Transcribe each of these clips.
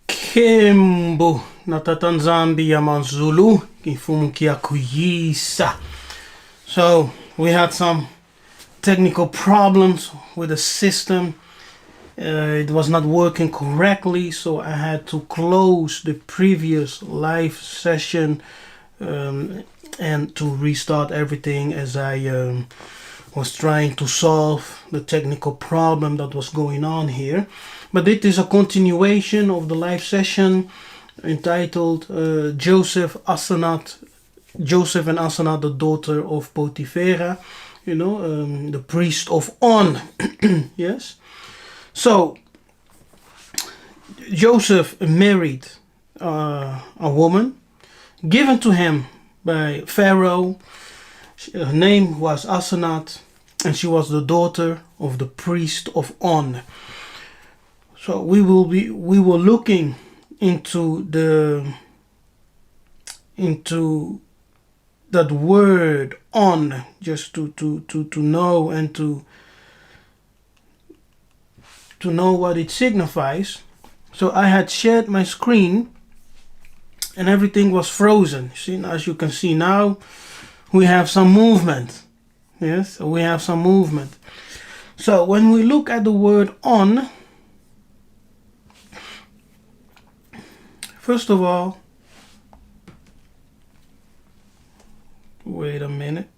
Kembo natatanzambi ya manzulu kifumukia kuyisa. So we had some technical problems with the system. It was not working correctly, so I had to close the previous live session and to restart everything as I was trying to solve the technical problem that was going on here. But it is a continuation of the live session entitled Joseph and Asenath, the daughter of Potiphera, the priest of On. Yes. So Joseph married a woman given to him by Pharaoh. Her name was Asenath, and she was the daughter of the priest of On. So we were looking into that word On, just to know and to know what it signifies. So I had shared my screen and everything was frozen. See, as you can see now, we have some movement. Yes, we have some movement. So when we look at the word On, first of all, wait a minute.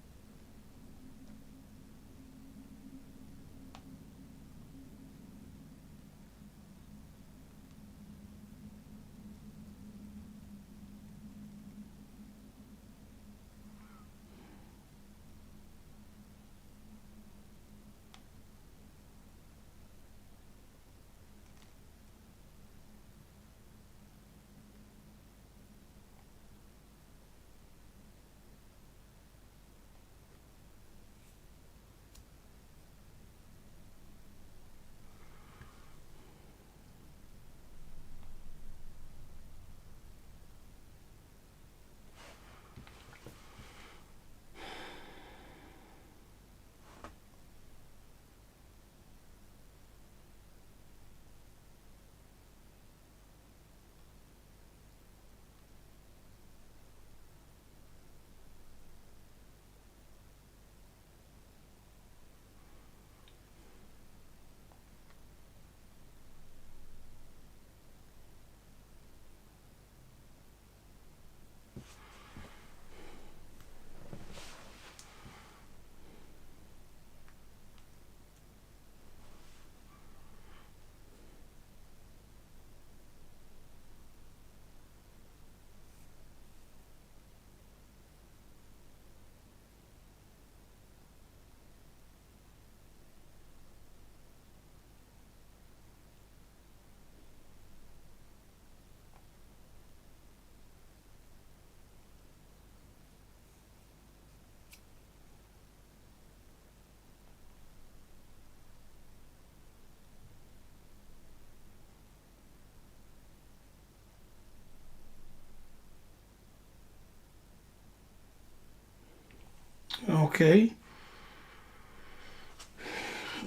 Okay.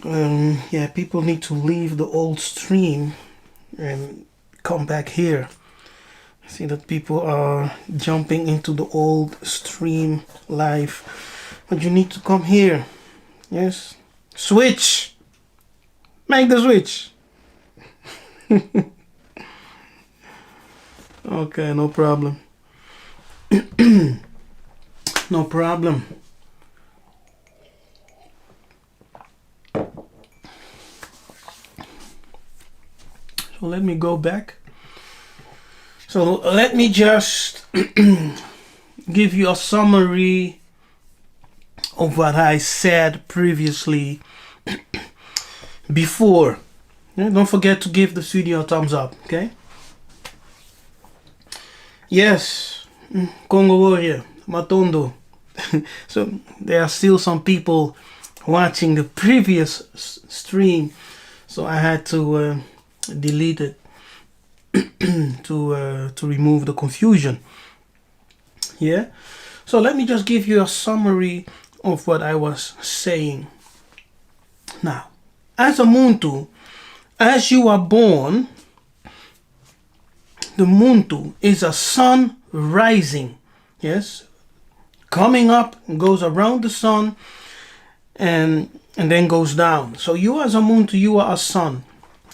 Yeah, people need to leave the old stream and come back here. I see that people are jumping into the old stream live, but you need to come here. Yes. Switch. Make the switch. Okay, no problem. No problem. So let me go back. So let me just give you a summary of what I said previously before. Yeah, don't forget to give this video a thumbs up, okay? Yes, Congo Warrior, Matondo. So there are still some people watching the previous stream, so I had to delete it to remove the confusion. Yeah. So let me just give you a summary of what I was saying. Now, as a muntu, as you are born, the muntu is a sun rising. Yes. Coming up, goes around the sun, and then goes down. So you as a muntu, you are a sun.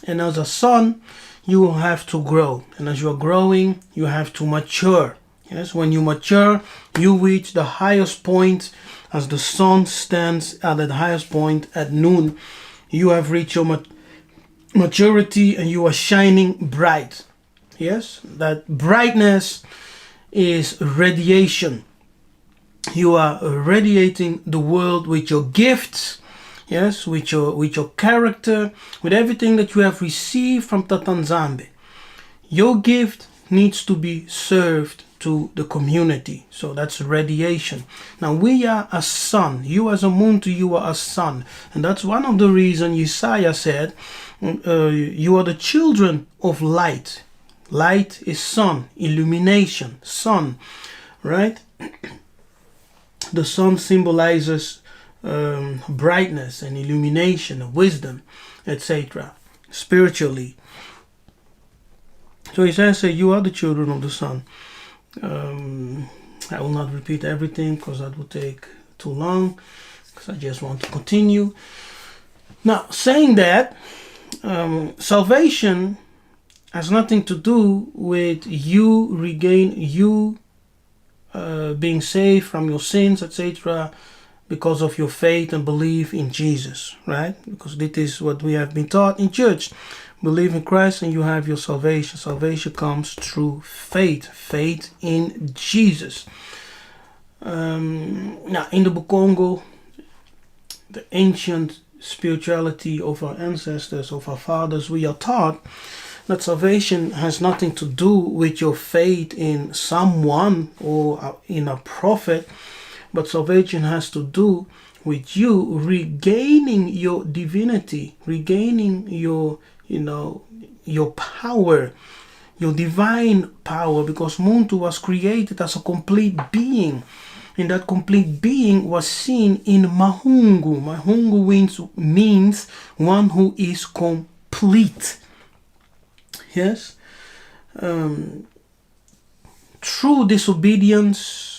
And as a sun, you will have to grow. And as you are growing, you have to mature. Yes, when you mature, you reach the highest point. As the sun stands at the highest point at noon, you have reached your maturity and you are shining bright. Yes, that brightness is radiation. You are radiating the world with your gifts, yes, with your character, with everything that you have received from Tatanzambe. Your gift needs to be served to the community. So that's radiation. Now we are a sun. You as a muntu, you are a sun. And that's one of the reasons Yiseka'yah said, you are the children of light. Light is sun, illumination, sun, right? The sun symbolizes brightness and illumination and wisdom, etc. spiritually. So he says, you are the children of the sun. I will not repeat everything because that would take too long, because I just want to continue. Now, saying that, salvation has nothing to do with you being saved from your sins, etc., because of your faith and belief in Jesus, right? Because this is what we have been taught in church. Believe in Christ and you have your salvation. Salvation comes through faith in Jesus. Now, in the Bukongo, the ancient spirituality of our ancestors, of our fathers, we are taught that salvation has nothing to do with your faith in someone or in a prophet, but salvation has to do with you regaining your divinity, regaining your power, your divine power, because Muntu was created as a complete being. And that complete being was seen in Mahungu. Mahungu means one who is complete. Yes. Through disobedience,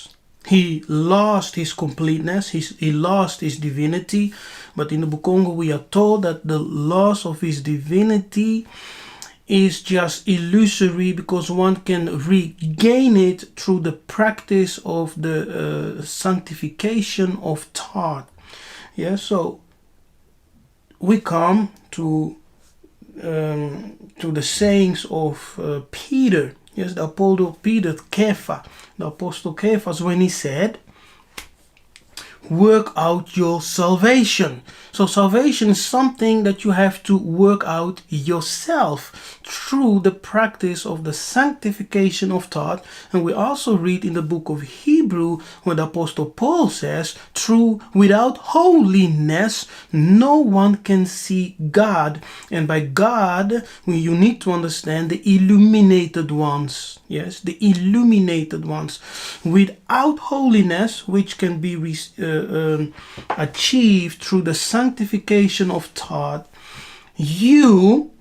he lost his completeness, he lost his divinity. But in the Bukongo, we are told that the loss of his divinity is just illusory, because one can regain it through the practice of the sanctification of thought. Yeah, so we come to the sayings of Peter. Yes, the Apostle Peter, the Apostle Cephas, when he said, work out your salvation. So salvation is something that you have to work out yourself through the practice of the sanctification of thought. And we also read in the book of Hebrew where the Apostle Paul says, without holiness no one can see God. And by God you need to understand the illuminated ones. Yes, the illuminated ones. Without holiness, which can be achieved through the sanctification of thought, you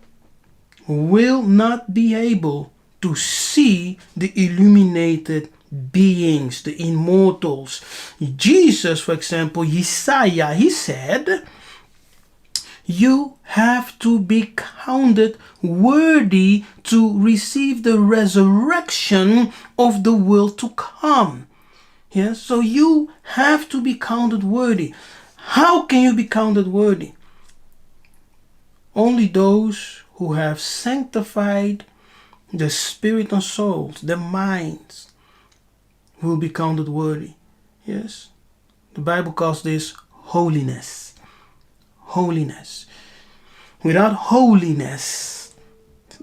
will not be able to see the illuminated beings, the immortals. Jesus, for example, Yiseka'yah, he said, you have to be counted worthy to receive the resurrection of the world to come. Yes, so you have to be counted worthy. How can you be counted worthy? Only those who have sanctified the spirit and souls, their minds, will be counted worthy. Yes, the Bible calls this holiness. Holiness. Without holiness,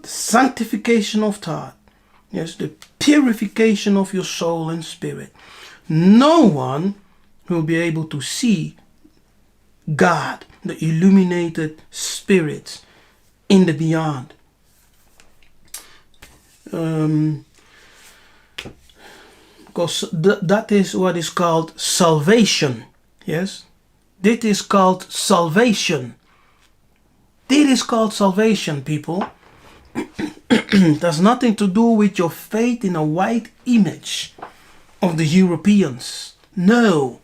the sanctification of thought, yes, the purification of your soul and spirit, no one will be able to see God, the illuminated spirit in the beyond. because that is what is called salvation. Yes, this is called salvation. This is called salvation, people. It has nothing to do with your faith in a white image of the Europeans. No,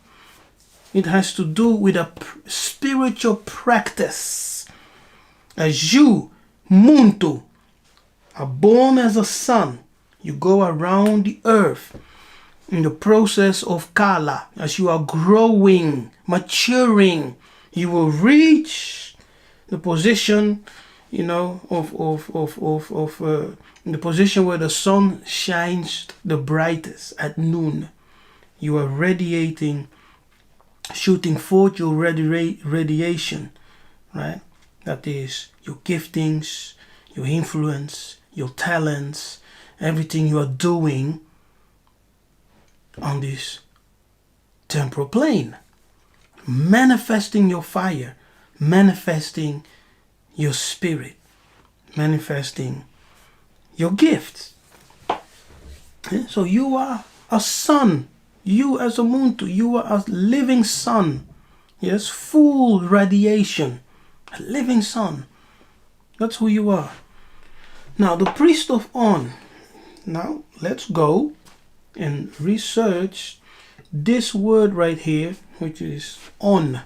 it has to do with a spiritual practice. As you, Muntu, are born as a son, you go around the earth in the process of Kala. As you are growing, maturing, you will reach the position, you know, of the position where the sun shines the brightest at noon. You are radiating, shooting forth your radiation, right? That is your giftings, your influence, your talents, everything you are doing on this temporal plane. Manifesting your fire, manifesting your spirit, manifesting your gifts. So you are a son. You as a Muntu, you are a living son. Yes, full radiation. A living son. That's who you are. Now, the priest of On. Now, let's go and research this word right here, which is On.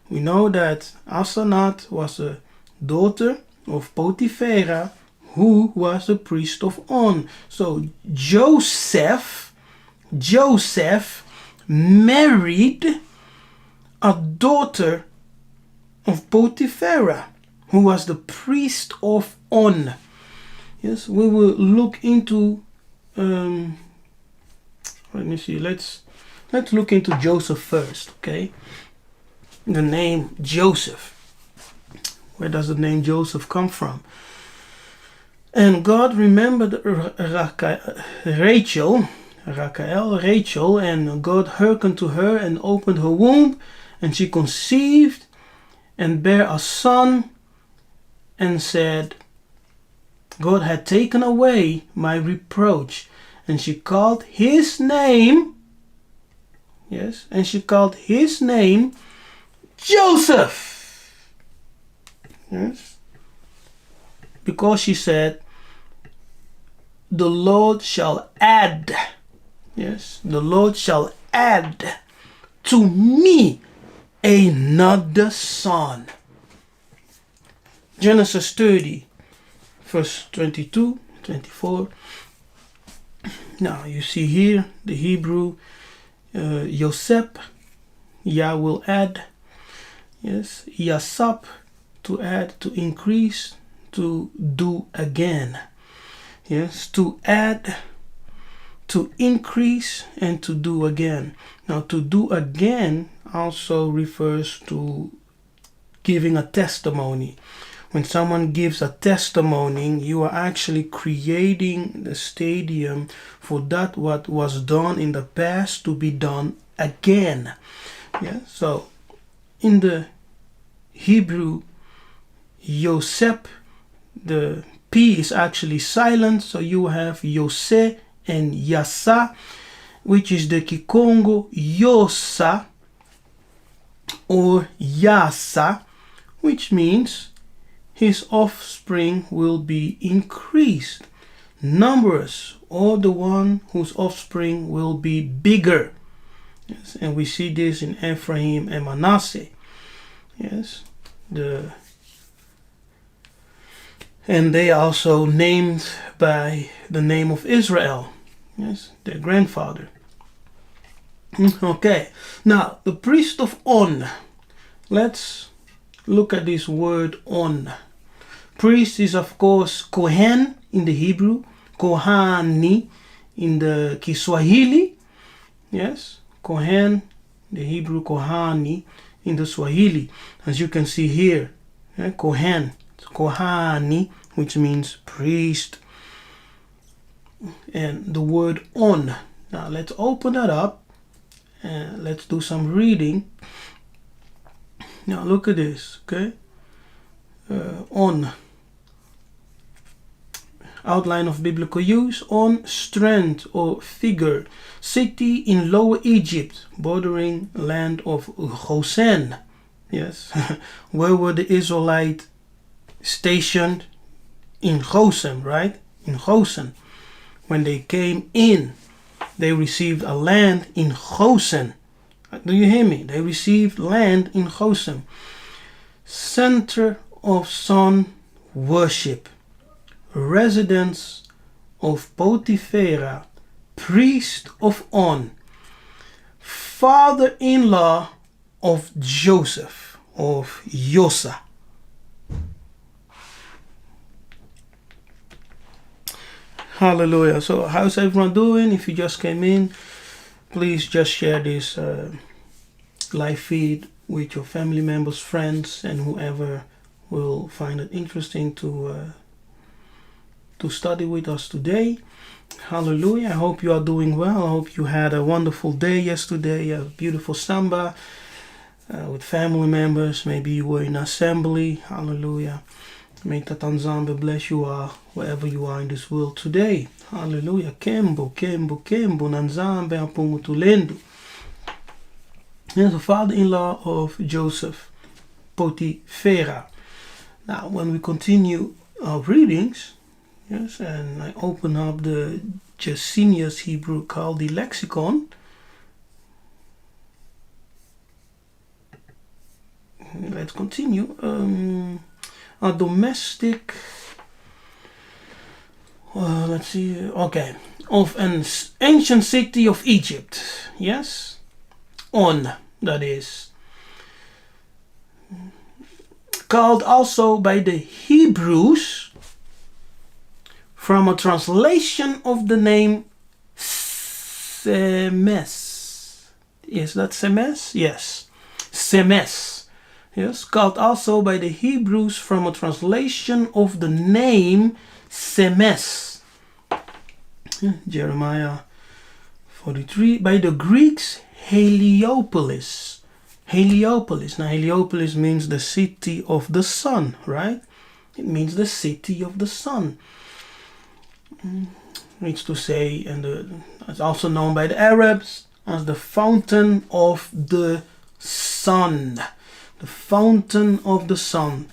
We know that Asenath was a daughter of Potipharah, who was a priest of On. So Joseph married a daughter of Potipharah, who was the priest of On. Yes, we will look into let me see, let's look into Joseph first, okay? The name Joseph. Where does the name Joseph come from? And God remembered Rachel, and God hearkened to her and opened her womb, and she conceived and bare a son, and said, God had taken away my reproach. And she called his name, yes, and she called his name Joseph. Yes. Because she said, the Lord shall add, yes, the Lord shall add to me another son. Genesis 30, verse 22, 24. Now you see here the Hebrew Yosef, Yah will add, yes, Yasap, to add, to increase, to do again. Yes, to add, to increase, and to do again. Now to do again also refers to giving a testimony. When someone gives a testimony, you are actually creating the stadium for that what was done in the past to be done again. Yeah. So in the Hebrew Yosef, the P is actually silent, so you have Yose and Yasa, which is the Kikongo Yosa or Yasa, which means his offspring will be increased, numerous, or the one whose offspring will be bigger. Yes, and we see this in Ephraim and Manasseh. Yes, and they are also named by the name of Israel. Yes, their grandfather. Okay, now the priest of On. Let's look at this word On. Priest is of course Kohen in the Hebrew, Kohani in the Kiswahili. Yes, Kohen, the Hebrew Kohani in the Swahili. As you can see here, Kohen, Kohani, which means priest. And the word On. Now let's open that up and let's do some reading. Now look at this, okay? On. Outline of biblical use on strand or figure. City in Lower Egypt, bordering land of Goshen. Yes. Where were the Israelites stationed? In Goshen, right? In Goshen. When they came in, they received a land in Goshen. Do you hear me? They received land in Goshen. Center of sun worship. Residence of Potiphera, priest of On, father-in-law of Joseph, of Yosa. Hallelujah. So how's everyone doing? If you just came in, please just share this live feed with your family members, friends, and whoever will find it interesting to study with us today. Hallelujah. I hope you are doing well. I hope you had a wonderful day yesterday, a beautiful samba with family members. Maybe you were in assembly. Hallelujah. May Tatanzambe bless you wherever you are in this world today. Hallelujah. Kembo, Kembo, Kembo, Nanzambe Apumutulendu. Here's the father-in-law of Joseph, Potiphera. Now, when we continue our readings, yes, and I open up the Jacinius Hebrew called the lexicon. Let's continue. A domestic, let's see, okay, of an ancient city of Egypt, yes, On, that is, called also by the Hebrews from a translation of the name Semes. Yes, that's Semes? Yes, Semes. Yes, called also by the Hebrews from a translation of the name Semes. Jeremiah 43. By the Greeks, Heliopolis. Heliopolis. Now, Heliopolis means the city of the sun, right? It means the city of the sun. Means to say, and it's also known by the Arabs as the fountain of the sun. The fountain of the sun.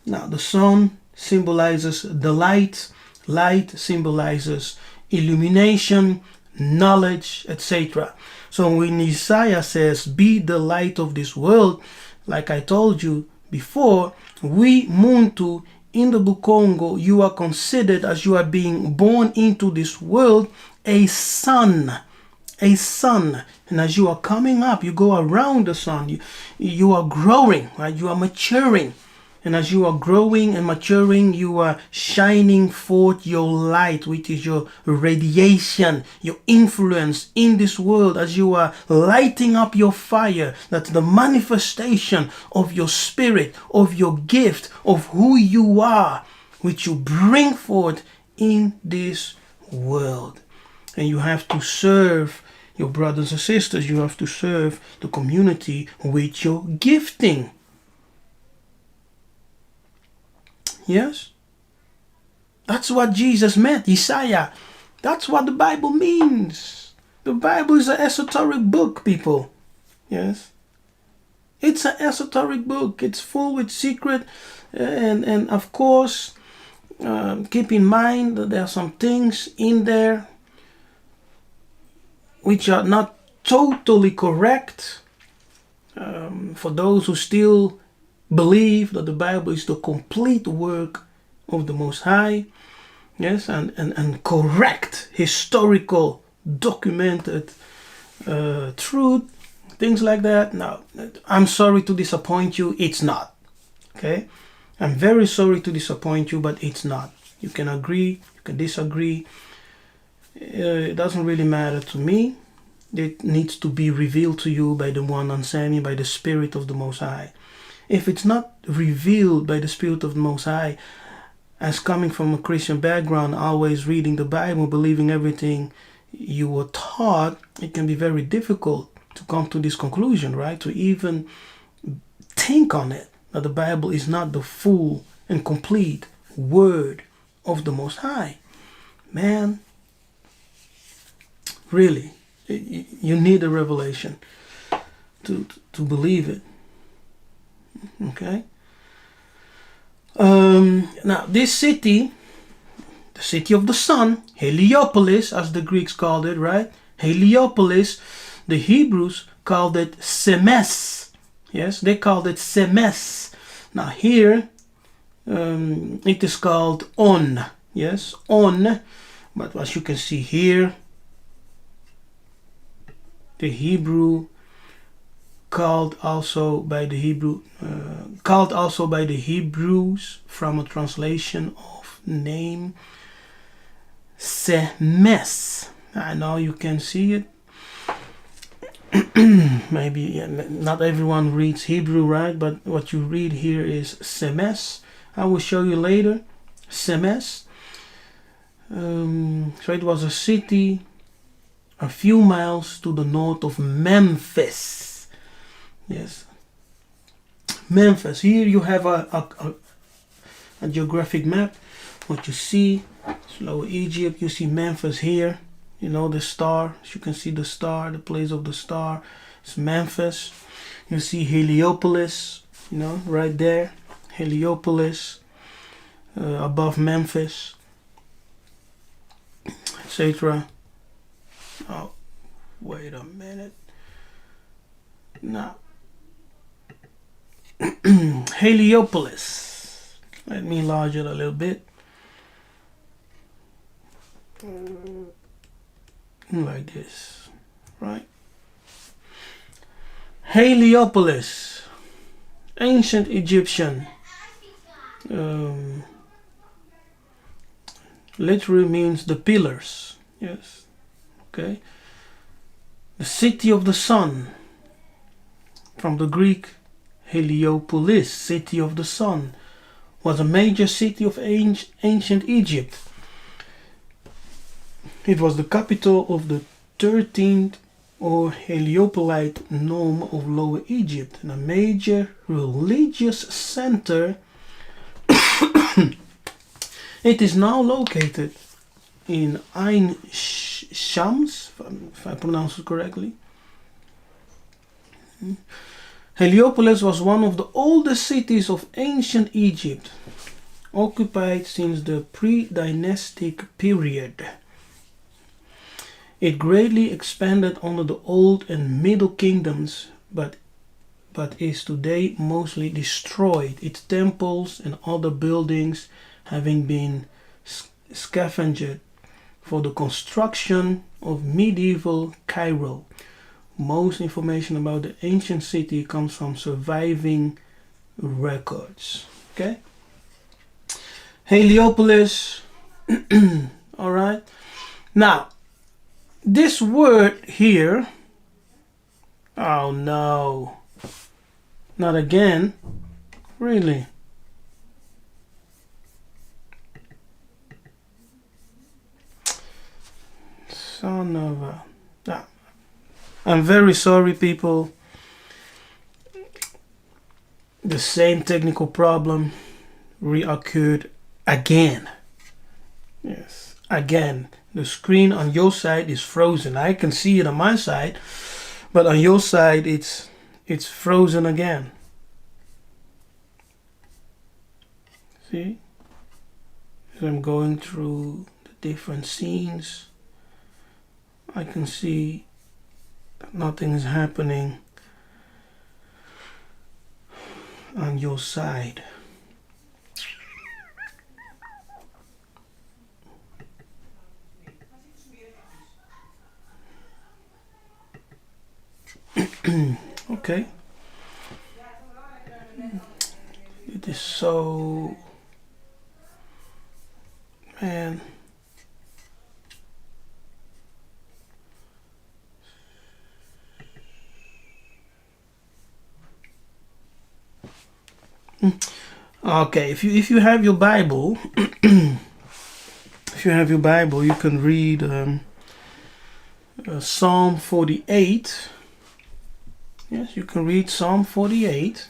Now, the sun symbolizes the light. Light symbolizes illumination, knowledge, etc. So when Isaiah says, be the light of this world, like I told you before, we Muntu in the Bukongo, you are considered as you are being born into this world a sun. A sun. And as you are coming up, you go around the sun. You are growing, right? You are maturing. And as you are growing and maturing, you are shining forth your light, which is your radiation, your influence in this world. As you are lighting up your fire, that's the manifestation of your spirit, of your gift, of who you are, which you bring forth in this world. And you have to serve your brothers and sisters. You have to serve the community with your gifting. Yes? That's what Jesus meant, Yiseka'yah. That's what the Bible means. The Bible is an esoteric book, people. Yes? It's an esoteric book. It's full with secret. And of course, keep in mind that there are some things in there which are not totally correct. For those who still believe that the Bible is the complete work of the Most High, yes, and correct, historical, documented truth, things like that. Now, I'm sorry to disappoint you, it's not. Okay? I'm very sorry to disappoint you, but it's not. You can agree, you can disagree. It doesn't really matter to me. It needs to be revealed to you by the one and semi, by the Spirit of the Most High. If it's not revealed by the Spirit of the Most High, as coming from a Christian background, always reading the Bible, believing everything you were taught, it can be very difficult to come to this conclusion, right? To even think on it, that the Bible is not the full and complete Word of the Most High. Man, really, you need a revelation to believe it. Okay. Now this city, the city of the sun, Heliopolis, as the Greeks called it, right? Heliopolis, the Hebrews called it Semes. Yes, they called it Semes. Now here, it is called On. Yes, On. But as you can see here, the Hebrew called also by the Hebrews from a translation of name Semes. I know you can see it. Maybe not everyone reads Hebrew, right? But what you read here is Semes. I will show you later. Semes. So it was a city a few miles to the north of Memphis. Yes, Memphis. Here you have a geographic map. What you see is Lower Egypt. You see Memphis here. You know the star. As you can see the star, the place of the star. It's Memphis. You see Heliopolis. You know, right there. Heliopolis. Above Memphis, etc. Oh, wait a minute. Now, Heliopolis. Let me enlarge it a little bit. Like this, right? Heliopolis, ancient Egyptian. Literally means the pillars. Yes. Okay. The city of the sun. From the Greek Heliopolis, city of the sun, was a major city of ancient Egypt. It was the capital of the 13th or Heliopolite nome of Lower Egypt and a major religious center. It is now located in Ain Shams, if I pronounce it correctly. Heliopolis was one of the oldest cities of ancient Egypt, occupied since the pre-dynastic period. It greatly expanded under the Old and Middle Kingdoms, but is today mostly destroyed, its temples and other buildings having been scavenged for the construction of medieval Cairo. Most information about the ancient city comes from surviving records. Okay? Heliopolis. All right. Now, this word here. Oh no. Not again. Really? Son of a... I'm very sorry, people. The same technical problem reoccurred again. Yes, again. The screen on your side is frozen. I can see it on my side, but on your side it's frozen again. See? As I'm going through the different scenes, I can see that nothing is happening on your side. Okay. It is so... Man. Okay, if you have your Bible, if you have your Bible, you can read Psalm 48. Yes, you can read Psalm 48.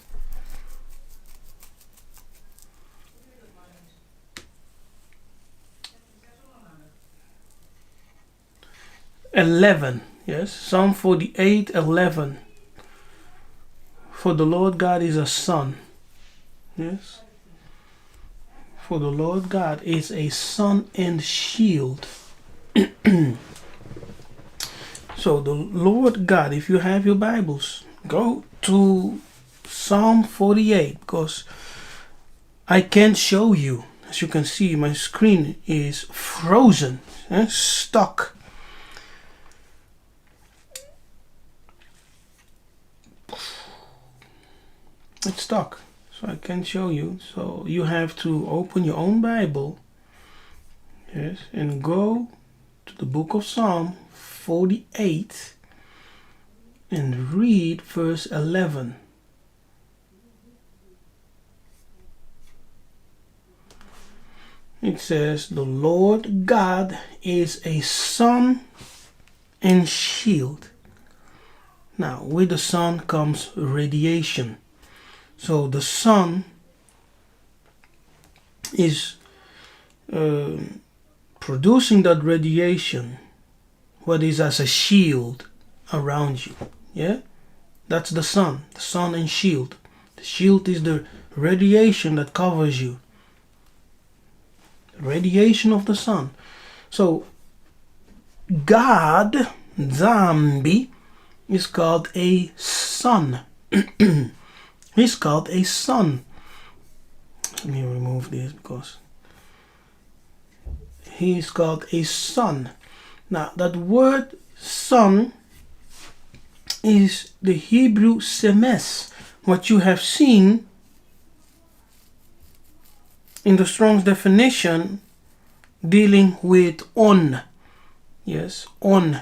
11. Yes, Psalm 48, 11. For the Lord God is a sun. Yes. For the Lord God is a sun and shield. So the Lord God, if you have your Bibles, go to Psalm 48, because I can't show you. As you can see, my screen is frozen, stuck. It's stuck, so I can't show you. So you have to open your own Bible, yes, and go to the book of Psalm 48 and read verse 11. It says, the Lord God is a sun and shield. Now, with the sun comes radiation. So the sun is producing that radiation, what is as a shield around you. Yeah, that's the sun and shield. The shield is the radiation that covers you. Radiation of the sun. So God, Nzambi, is called a sun. He's called a sun. Let me remove this because he's called a sun. Now that word sun is the Hebrew semes, what you have seen in the Strong's definition dealing with On. Yes, On.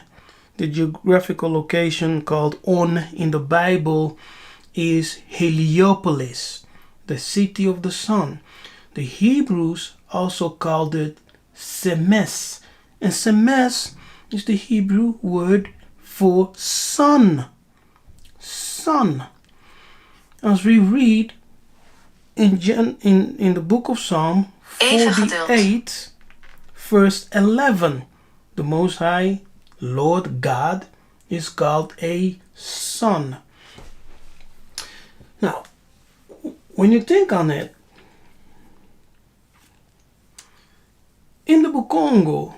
The geographical location called On in the Bible is Heliopolis, the city of the sun. The Hebrews also called it Semes. And Semes is the Hebrew word for sun. Sun. As we read in the book of Psalm 48, verse 11, the Most High Lord God is called a sun. Now, when you think on it, in the Bukongo,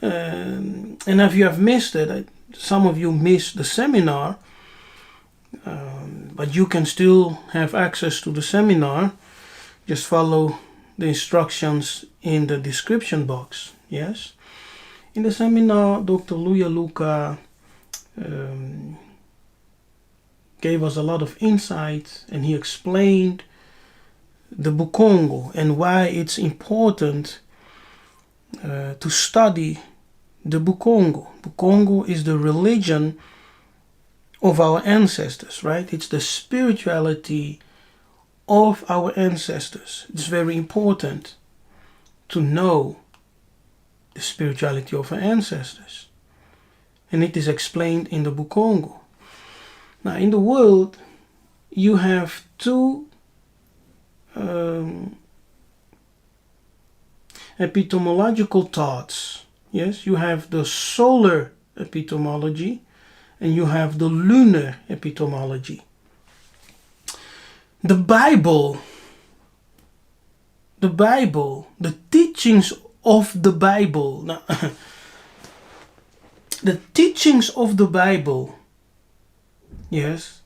and if you have missed it, some of you missed the seminar, but you can still have access to the seminar. Just follow the instructions in the description box. Yes. In the seminar, Dr. Luyaluka gave us a lot of insights, and he explained the Bukongo and why it's important to study the Bukongo. Bukongo is the religion of our ancestors, right? It's the spirituality of our ancestors. It's very important to know the spirituality of our ancestors. And it is explained in the Bukongo. Now, in the world, you have two epistemological thoughts. Yes, you have the solar epistemology and you have the lunar epistemology. The Bible, the teachings of the Bible, now, the teachings of the Bible, yes,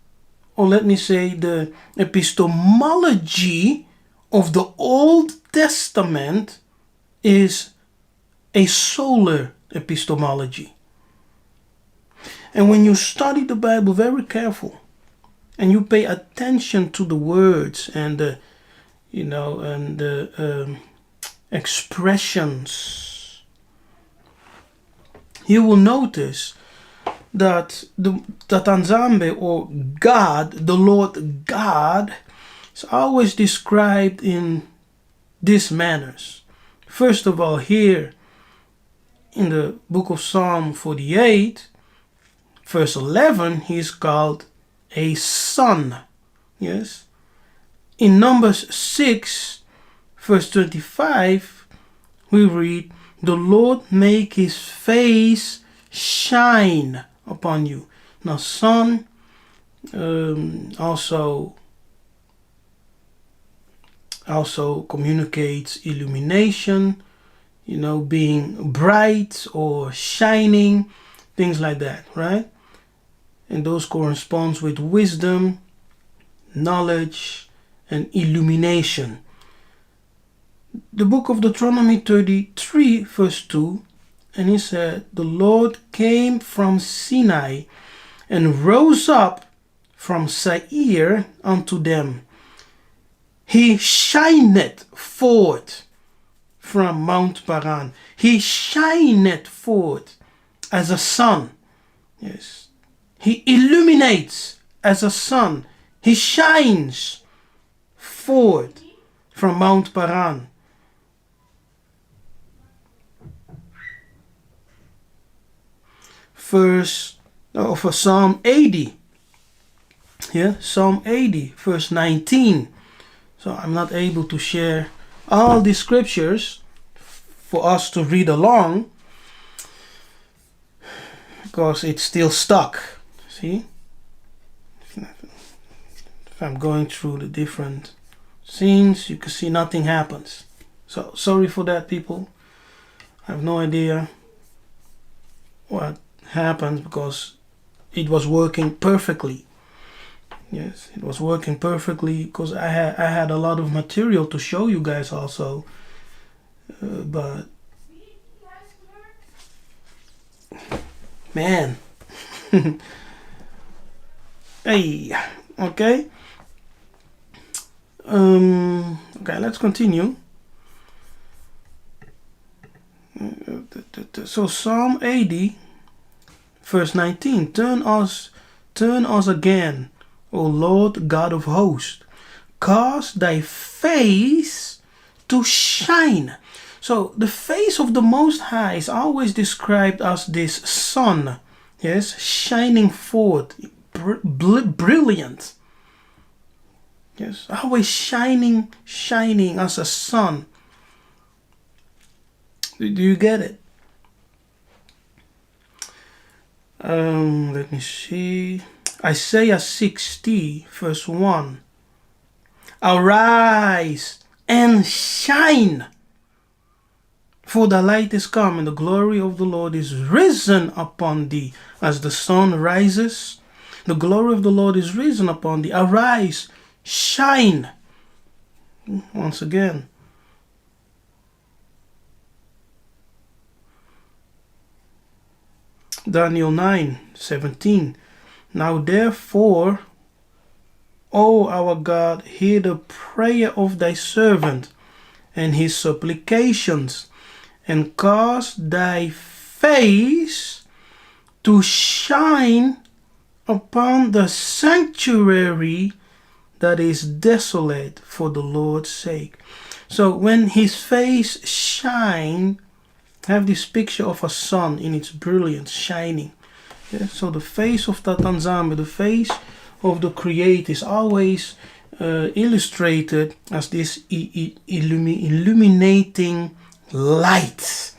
or let me say the epistemology of the Old Testament is a solar epistemology. And when you study the Bible very careful and you pay attention to the words and the expressions, you will notice that Nzambe, or God, the Lord God, is always described in these manners. First of all, here in the book of Psalm 48, verse 11, he is called a son. Yes. In Numbers 6, verse 25, we read, the Lord make his face shine upon you. Now, sun also communicates illumination, being bright or shining, things like that, right? And those corresponds with wisdom, knowledge, and illumination. The book of Deuteronomy 33 verse 2, and he said, the Lord came from Sinai and rose up from Seir unto them. He shineth forth from Mount Paran. He shineth forth as a sun. Yes. He illuminates as a sun. He shines forth from Mount Paran. Verse of Psalm 80. Yeah, Psalm 80, verse 19. So I'm not able to share all the scriptures for us to read along because it's still stuck. See? If I'm going through the different scenes, you can see nothing happens. So sorry for that, people. I have no idea what happened because it was working perfectly. Yes, it was working perfectly because I had a lot of material to show you guys also, but man, hey, okay, okay, let's continue. So Psalm 80, verse 19, turn us again, O Lord God of hosts, cause thy face to shine. So the face of the Most High is always described as this sun, yes, shining forth, brilliant. Yes, always shining as a sun. Do you get it? Let me see. Isaiah 60 verse 1. Arise and shine, for the light is come, and the glory of the Lord is risen upon thee. As the sun rises, the glory of the Lord is risen upon thee. Arise, shine. Once again. Daniel 9:17. Now therefore, O our God, hear the prayer of thy servant and his supplications, and cause thy face to shine upon the sanctuary that is desolate for the Lord's sake. So when his face shine, have this picture of a sun in its brilliance shining. Yeah? So the face of Tatanzame, the face of the Creator, is always illustrated as this illuminating light,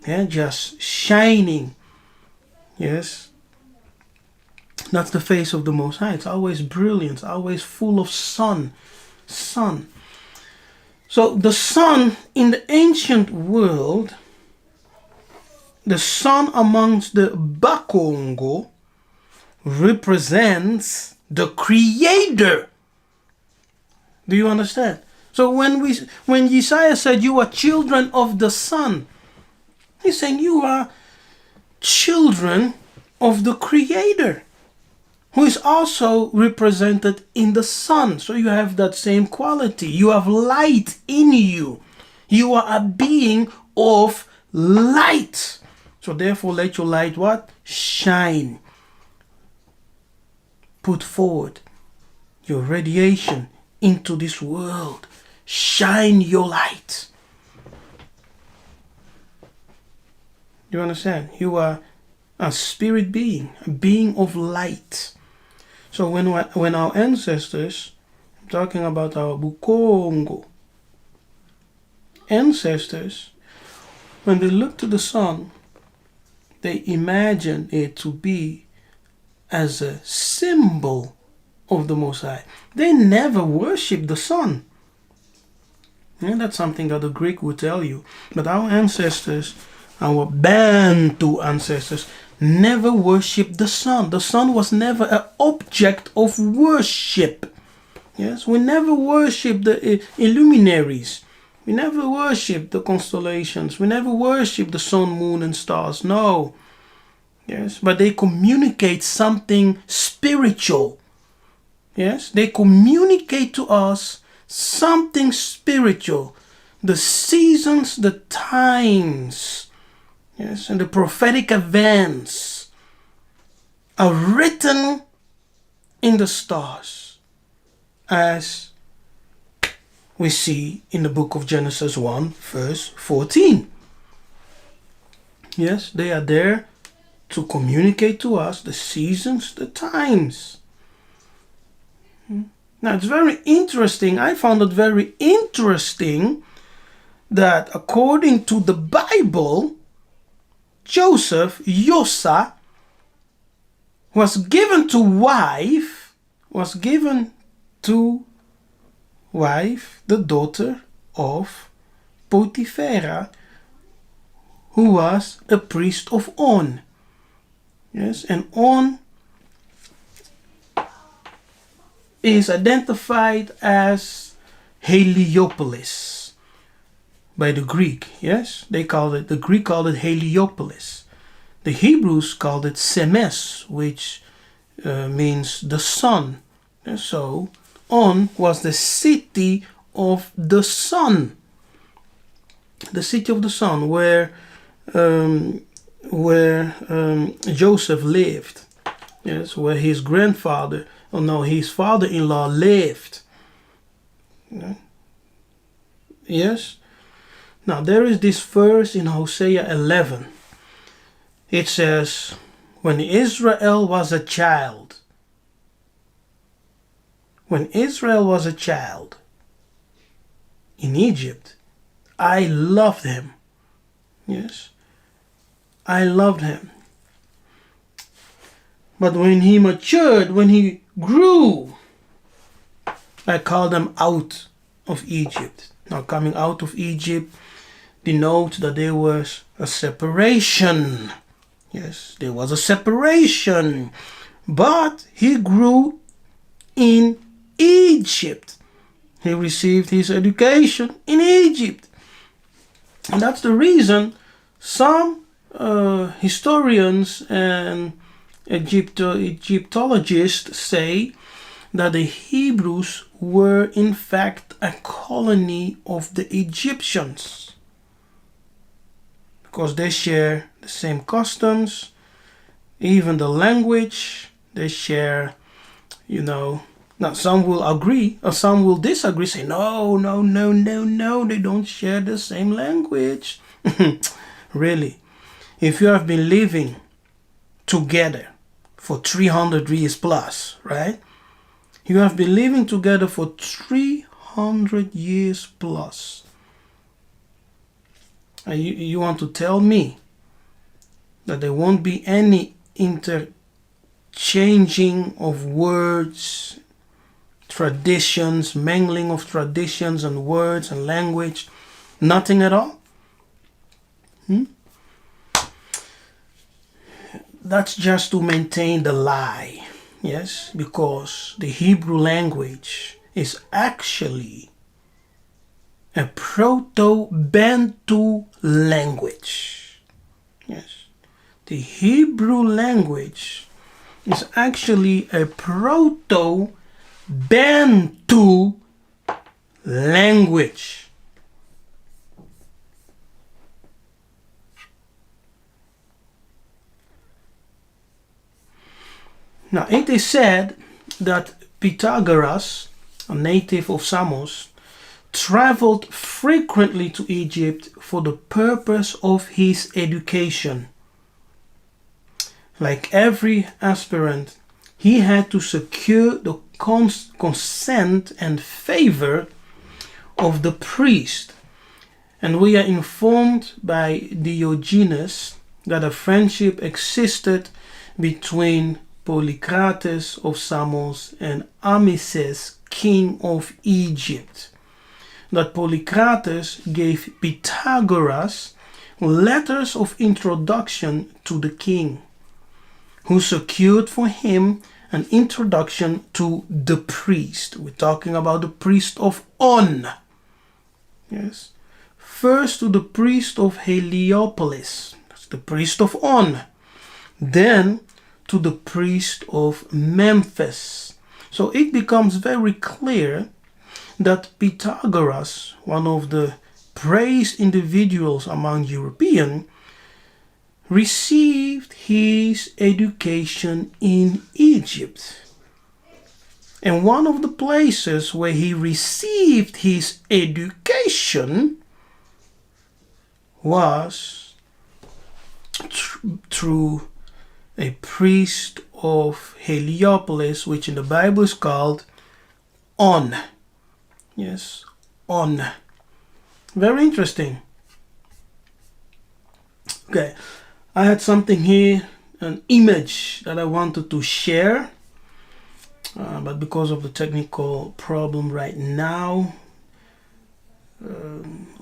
yeah, just shining. Yes, that's the face of the Most High. It's always brilliant, always full of sun. So the sun in the ancient world, the sun amongst the Bukongo, represents the Creator. Do you understand? So when Yiseka'yah said you are children of the sun, he's saying you are children of the Creator, who is also represented in the sun. So you have that same quality. You have light in you. You are a being of light. So therefore let your light what? Shine. Put forward your radiation into this world. Shine your light. You understand? You are a spirit being, a being of light. So when our ancestors, I'm talking about our Bukongo ancestors, when they looked to the sun, they imagine it to be as a symbol of the Most High. They never worship the sun. And that's something that the Greek would tell you. But our ancestors, our Bantu ancestors, never worshipped the sun. The sun was never an object of worship. Yes, we never worshipped the illuminaries. We never worshipped the constellations. We never worshipped the sun, moon, and stars. No. Yes, but they communicate something spiritual. Yes, they communicate to us something spiritual. The seasons, the times, yes, and the prophetic events are written in the stars, as we see in the book of Genesis 1, verse 14. Yes, they are there to communicate to us the seasons, the times. Now, it's very interesting. I found it very interesting that according to the Bible, Joseph, Yosa, was given to wife, the daughter of Potiphera, who was a priest of On. Yes, and On is identified as Heliopolis by the Greek. Yes, the Greek called it Heliopolis. The Hebrews called it Semes, which means the sun. And so On was the city of the sun. The city of the sun, where Joseph lived. Yes, where his his father-in-law lived. Yes. Now there is this verse in Hosea 11. It says, when Israel was a child, in Egypt, I loved him. Yes, I loved him. But when he matured, when he grew, I called him out of Egypt. Now, coming out of Egypt denotes that there was a separation. Yes, there was a separation. But he grew in Egypt. He received his education in Egypt. And that's the reason some historians and Egyptologists say that the Hebrews were in fact a colony of the Egyptians, because they share the same customs, even the language. They share, now some will agree or some will disagree, say no, they don't share the same language. Really, if you have been living together for 300 years plus, right? You have been living together for 300 years plus. And you want to tell me that there won't be any interchanging of words, traditions, mingling of traditions and words and language? Nothing at all? That's just to maintain the lie. Yes, because the Hebrew language is actually a Proto-Bantu language. Yes, the Hebrew language is actually a Proto-Bantu language. Now, it is said that Pythagoras, a native of Samos, traveled frequently to Egypt for the purpose of his education. Like every aspirant, he had to secure the consent and favor of the priest. And we are informed by Diogenes that a friendship existed between Polycrates of Samos and Amyses, king of Egypt. That Polycrates gave Pythagoras letters of introduction to the king, who secured for him an introduction to the priest. We're talking about the priest of On. Yes. First to the priest of Heliopolis, that's the priest of On. Then to the priest of Memphis. So it becomes very clear that Pythagoras, one of the praised individuals among Europeans, received his education in Egypt. And one of the places where he received his education was through a priest of Heliopolis, which in the Bible is called On. Yes, On. Very interesting. Okay, I had something here, an image that I wanted to share, but because of the technical problem right now,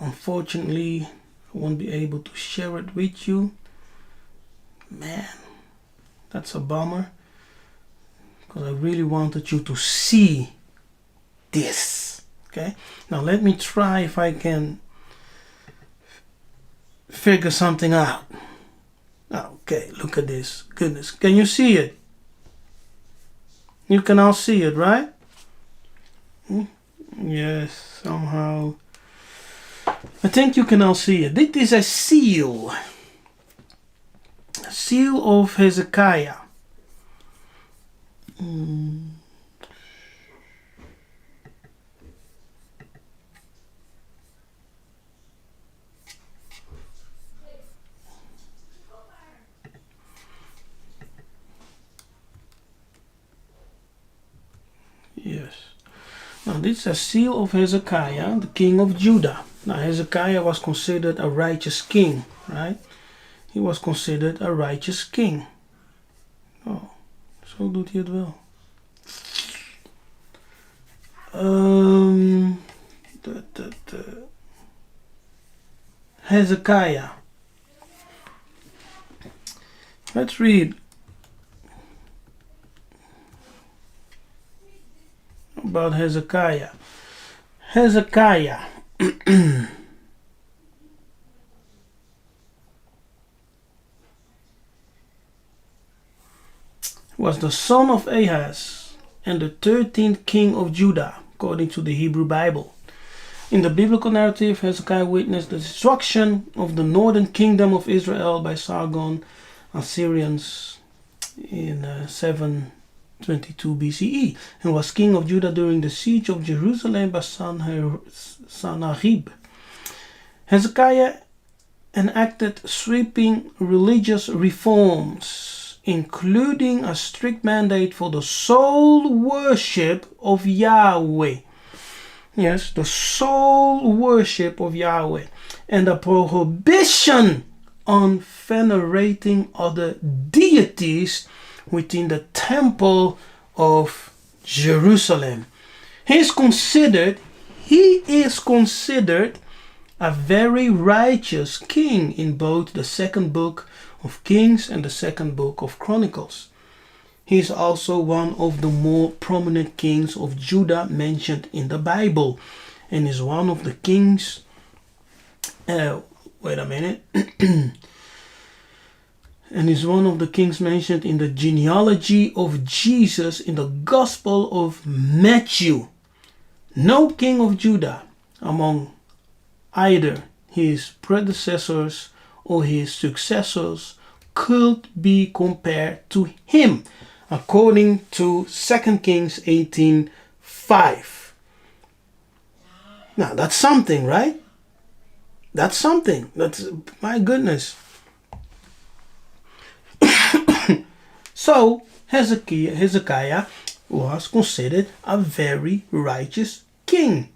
unfortunately, I won't be able to share it with you. Man, that's a bummer, because I really wanted you to see this. Okay, now let me try if I can figure something out. Okay, look at this. Goodness, can you see it? You can all see it, right? Yes, somehow. I think you can all see it. This is a seal. A seal of Yiseka'yah. Yes. Now this is a seal of Yiseka'yah, the king of Judah. Now Yiseka'yah was considered a righteous king, right? He was considered a righteous king. Oh, zo doet hij het wel. Yiseka'yah. Let's read about Yiseka'yah. Yiseka'yah was the son of Ahaz and the 13th king of Judah, according to the Hebrew Bible. In the biblical narrative, Yiseka'yah witnessed the destruction of the northern kingdom of Israel by Sargon Assyrians in 722 BCE, and was king of Judah during the siege of Jerusalem by Sennacherib. Yiseka'yah enacted sweeping religious reforms, including a strict mandate for the sole worship of Yahweh. Yes, the sole worship of Yahweh, and a prohibition on venerating other deities within the temple of Jerusalem. He is considered a very righteous king in both the second book of Kings and the second book of Chronicles. He is also one of the more prominent kings of Judah mentioned in the Bible, and is one of the kings and is one of the kings mentioned in the genealogy of Jesus in the Gospel of Matthew. No king of Judah among either his predecessors or his successors could be compared to him, according to 2 Kings 18:5. Now that's something, right? That's something. That's, my goodness. So Yiseka'yah was considered a very righteous king.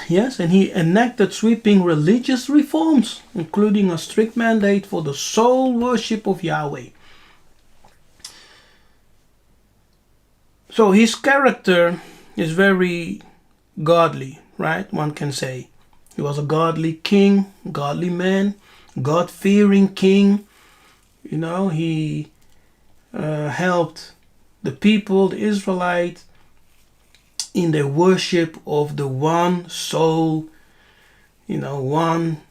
Yes, and he enacted sweeping religious reforms, including a strict mandate for the sole worship of Yahweh. So his character is very godly, right? One can say. He was a godly king, godly man, God-fearing king. You know, he helped the people, the Israelites, in their worship of the one soul, one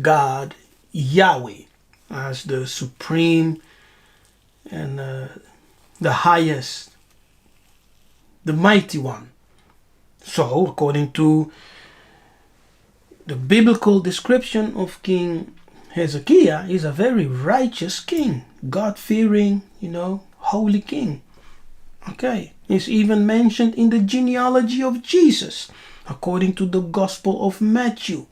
God, Yahweh, as the supreme and the highest, the mighty one. So, according to the biblical description of King Hezekiah, he's a very righteous king, God-fearing, holy king. Okay, it's even mentioned in the genealogy of Jesus, according to the Gospel of Matthew.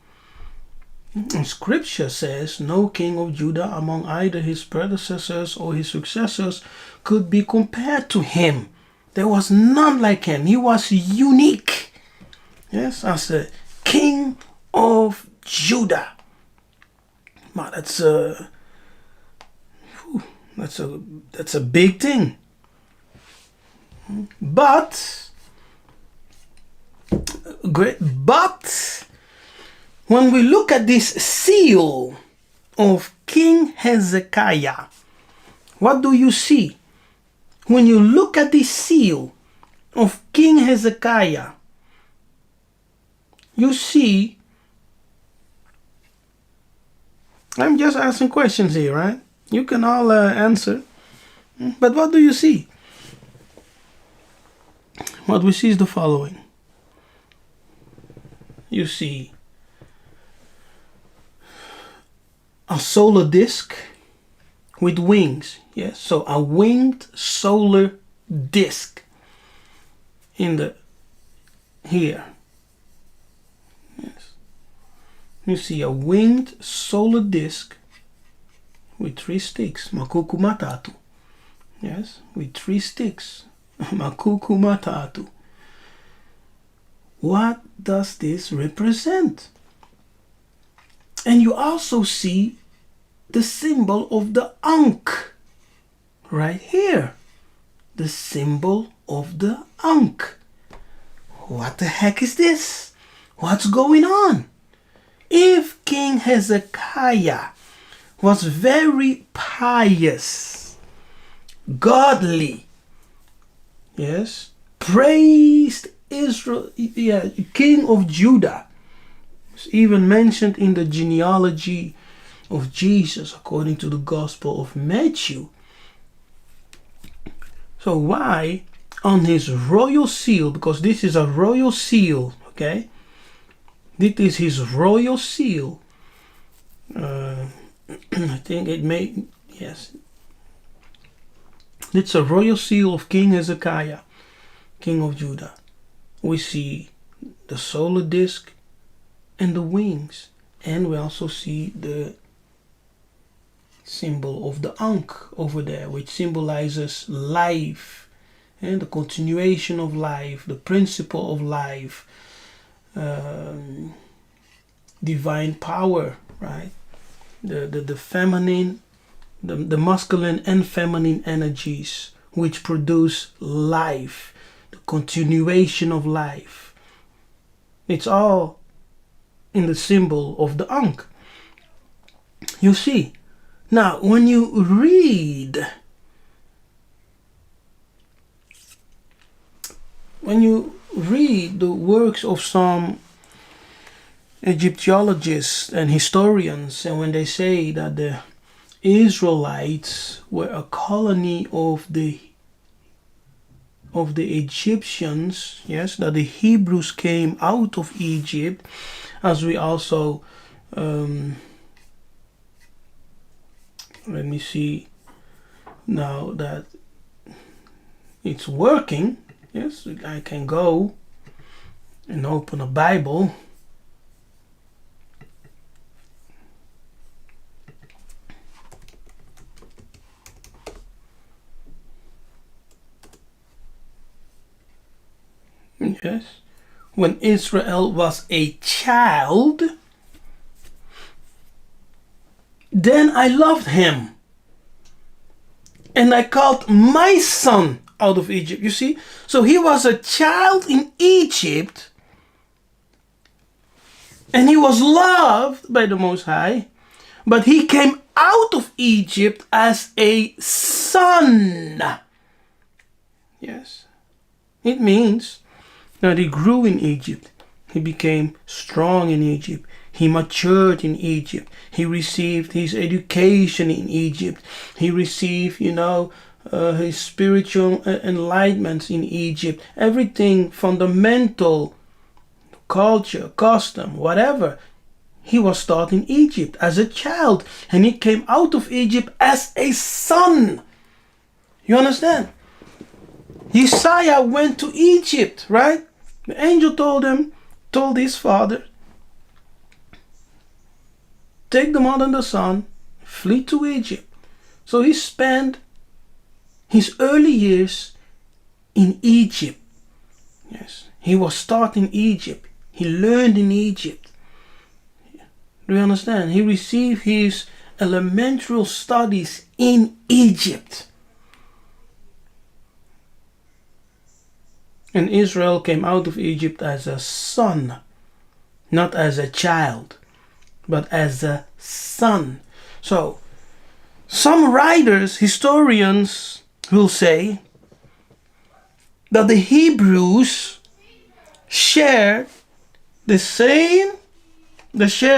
And Scripture says no king of Judah among either his predecessors or his successors could be compared to him. There was none like him. He was unique. Yes, as a king of Judah. Wow, that's a big thing. But when we look at this seal of King Hezekiah, what do you see? When you look at this seal of King Hezekiah, you see, I'm just asking questions here, right? You can all answer. But what do you see? What we see is the following. You see a solar disk with wings. Yes, so a winged solar disk here. Yes. You see a winged solar disk with 3 sticks. Makuku matatu. Yes, with 3 sticks. Makuku matatu. What does this represent? And you also see the symbol of the Ankh right here. The symbol of the Ankh. What the heck is this? What's going on? If King Hezekiah was very pious, godly, yes, praised Israel, king of Judah, it's even mentioned in the genealogy of Jesus according to the Gospel of Matthew. So why on his royal seal, because this is a royal seal, okay? This is his royal seal. I think yes. It's a royal seal of King Hezekiah, king of Judah. We see the solar disk and the wings. And we also see the symbol of the Ankh over there, which symbolizes life and the continuation of life, the principle of life, divine power, right? The feminine, the masculine and feminine energies which produce life, the continuation of life. It's all in the symbol of the Ankh. You see, now when you read the works of some Egyptologists and historians, and when they say that the Israelites were a colony of the Egyptians, yes, that the Hebrews came out of Egypt, as we also let me see now that it's working. Yes, I can go and open a Bible. Yes, when Israel was a child, then I loved him. And I called my son out of Egypt. You see? So he was a child in Egypt. And he was loved by the Most High. But he came out of Egypt as a son. Yes. It means that he grew in Egypt. He became strong in Egypt. He matured in Egypt. He received his education in Egypt. He received, his spiritual enlightenment in Egypt. Everything fundamental, culture, custom, whatever, he was taught in Egypt as a child. And he came out of Egypt as a son. You understand? Yiseka'yah went to Egypt, right? The angel told his father, take the mother and the son, flee to Egypt. So he spent his early years in Egypt. Yes, he was taught in Egypt. He learned in Egypt. Do you understand? He received his elementary studies in Egypt. And Israel came out of Egypt as a son, not as a child, but as a son. So, some writers, historians will say that the Hebrews share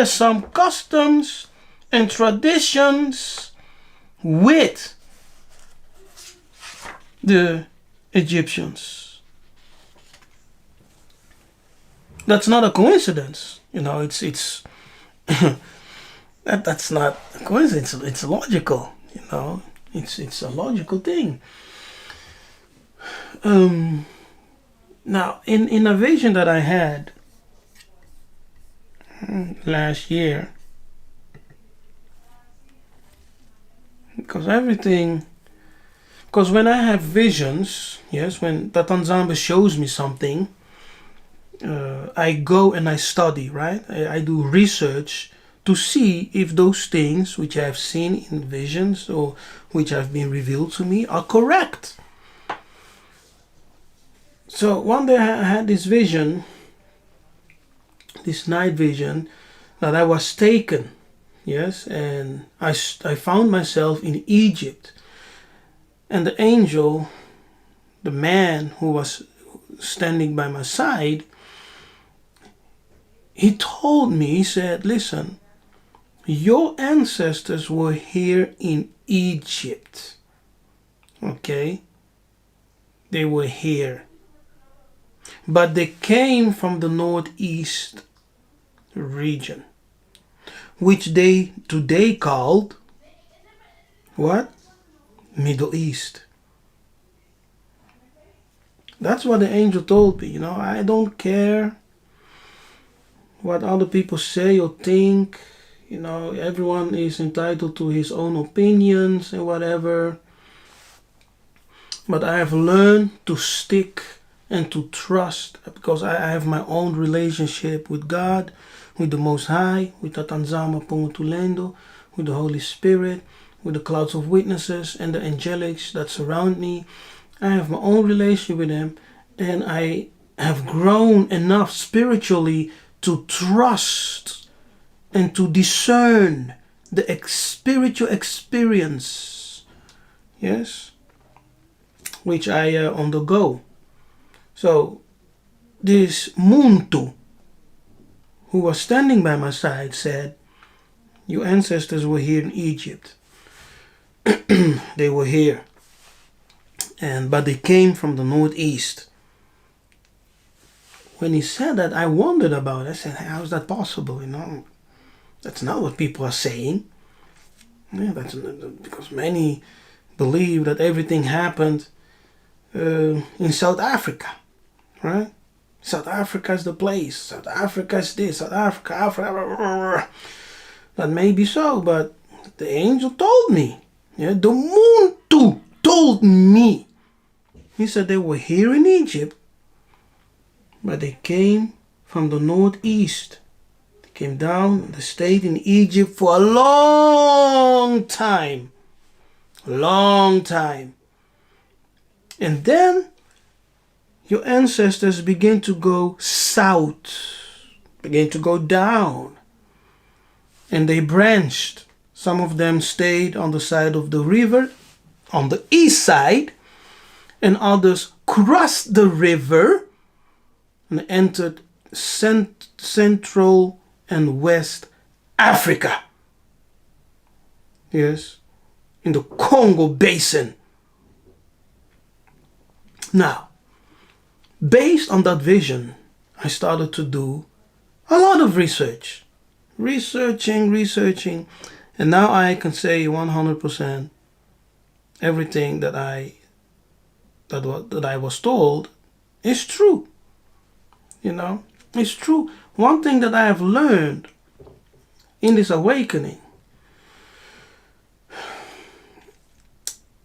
some customs and traditions with the Egyptians. That's not a coincidence. It's that's not a coincidence. It's logical. It's a logical thing. Now, in a vision that I had last year, because when I have visions, yes, when Tatanzamba shows me something, I go and I study, right? I do research to see if those things which I have seen in visions or which have been revealed to me are correct. So one day I had this vision, this night vision, that I was taken, yes, and I found myself in Egypt. And the angel, the man who was standing by my side, he told me, he said, listen, your ancestors were here in Egypt. Okay? They were here. But they came from the northeast region, which they today called what? Middle East. That's what the angel told me. I don't care what other people say or think. Everyone is entitled to his own opinions and whatever. But I have learned to stick and to trust, because I have my own relationship with God, with the Most High, with Tatanzama Pungutulendo, with the Holy Spirit, with the clouds of witnesses and the angelics that surround me. I have my own relationship with Him, and I have grown enough spiritually to trust and to discern the spiritual experience, yes, which I undergo. So this Muntu, who was standing by my side, said, your ancestors were here in Egypt. They were here, but they came from the northeast. When he said that, I wondered about it. I said, how is that possible? That's not what people are saying. Yeah, that's because many believe that everything happened in South Africa, right? South Africa is the place. South Africa is this. South Africa, Africa. That may be so, but the angel told me. Yeah, the Muntu told me. He said they were here in Egypt, but they came from the northeast. They came down, they stayed in Egypt for a long time. Long time. And then your ancestors began to go south, began to go down. And they branched. Some of them stayed on the side of the river, on the east side, and others crossed the river and entered Central and West Africa. Yes, in the Congo Basin. Now, based on that vision, I started to do a lot of research. Researching. And now I can say 100% everything that I was told is true. You know, it's true. One thing that I have learned in this awakening,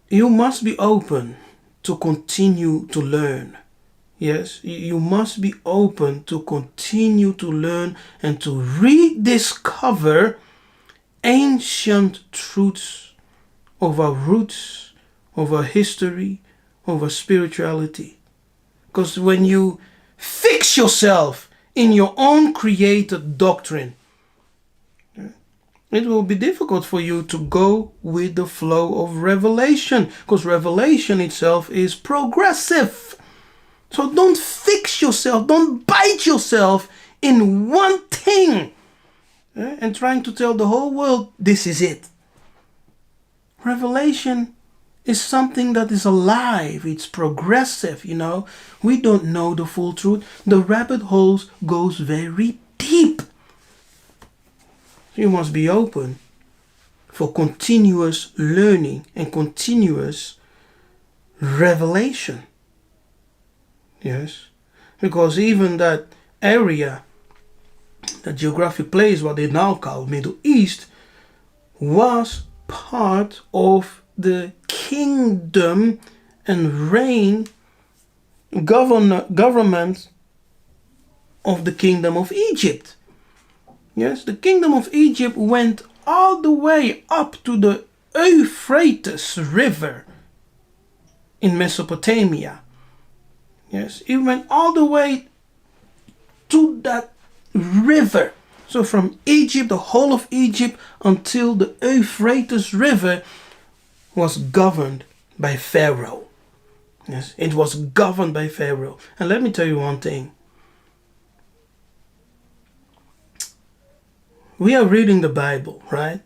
you must be open to continue to learn. Yes, you must be open to continue to learn and to rediscover ancient truths of our roots, of our history, of our spirituality. Because when you fix yourself in your own created doctrine, it will be difficult for you to go with the flow of revelation, because revelation itself is progressive. So don't fix yourself, don't bite yourself in one thing and trying to tell the whole world this is it. Revelation is something that is alive, it's progressive, you know. We don't know the full truth. The rabbit holes goes very deep. You must be open for continuous learning and continuous revelation. Yes, because even that area, the geographic place, what they now call Middle East, was part of the kingdom and reign, government of the kingdom of Egypt. Yes, the kingdom of Egypt went all the way up to the Euphrates River in Mesopotamia. Yes, it went all the way to that river. So from Egypt, the whole of Egypt, until the Euphrates River was governed by Pharaoh. Yes, it was governed by Pharaoh. And let me tell you one thing. We are reading the Bible, right?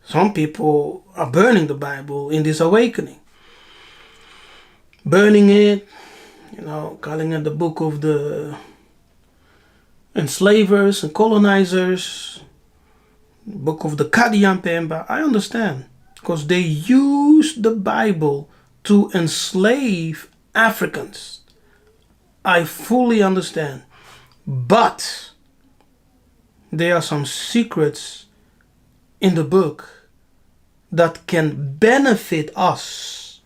Some people are burning the Bible in this awakening. Burning it, you know, calling it the book of the enslavers and colonizers, book of the Kadian Pemba. I understand, because they used the Bible to enslave Africans. I fully understand. But there are some secrets in the book that can benefit us.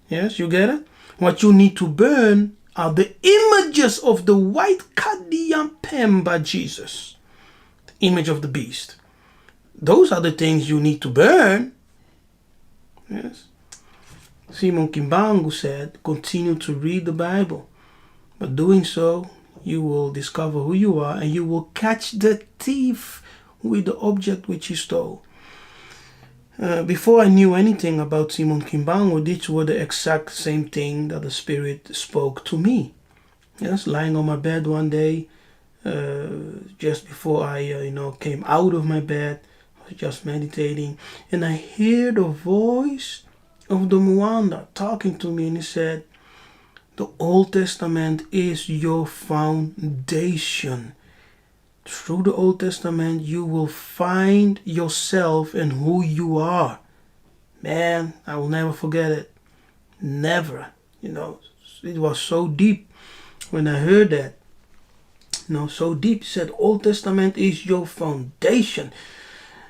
Yes, you get it? What you need to burn are the images of the white Kadian Pemba Jesus, the image of the beast. Those are the things you need to burn. Yes. Simon Kimbangu said, continue to read the Bible. But doing so, you will discover who you are and you will catch the thief with the object which he stole. Before I knew anything about Simon Kimbangu, these were the exact same thing that the Spirit spoke to me. Yes, lying on my bed one day, just before I came out of my bed, I was just meditating, and I heard the voice of the Mwanda talking to me, and he said, the Old Testament is your foundation. Through the Old Testament, you will find yourself and who you are. Man, I will never forget it. Never. It was so deep when I heard that. So deep. He said, Old Testament is your foundation.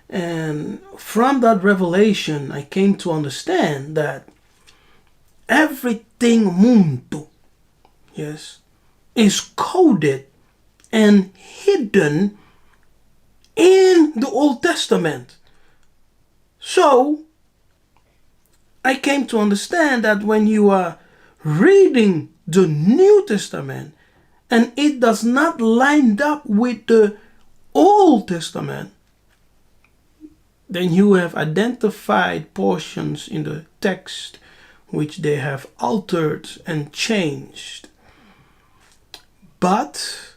And from that revelation, I came to understand that everything mundo, yes, is coded and hidden in the Old Testament. So I came to understand that when you are reading the New Testament and it does not line up with the Old Testament, then you have identified portions in the text which they have altered and changed. But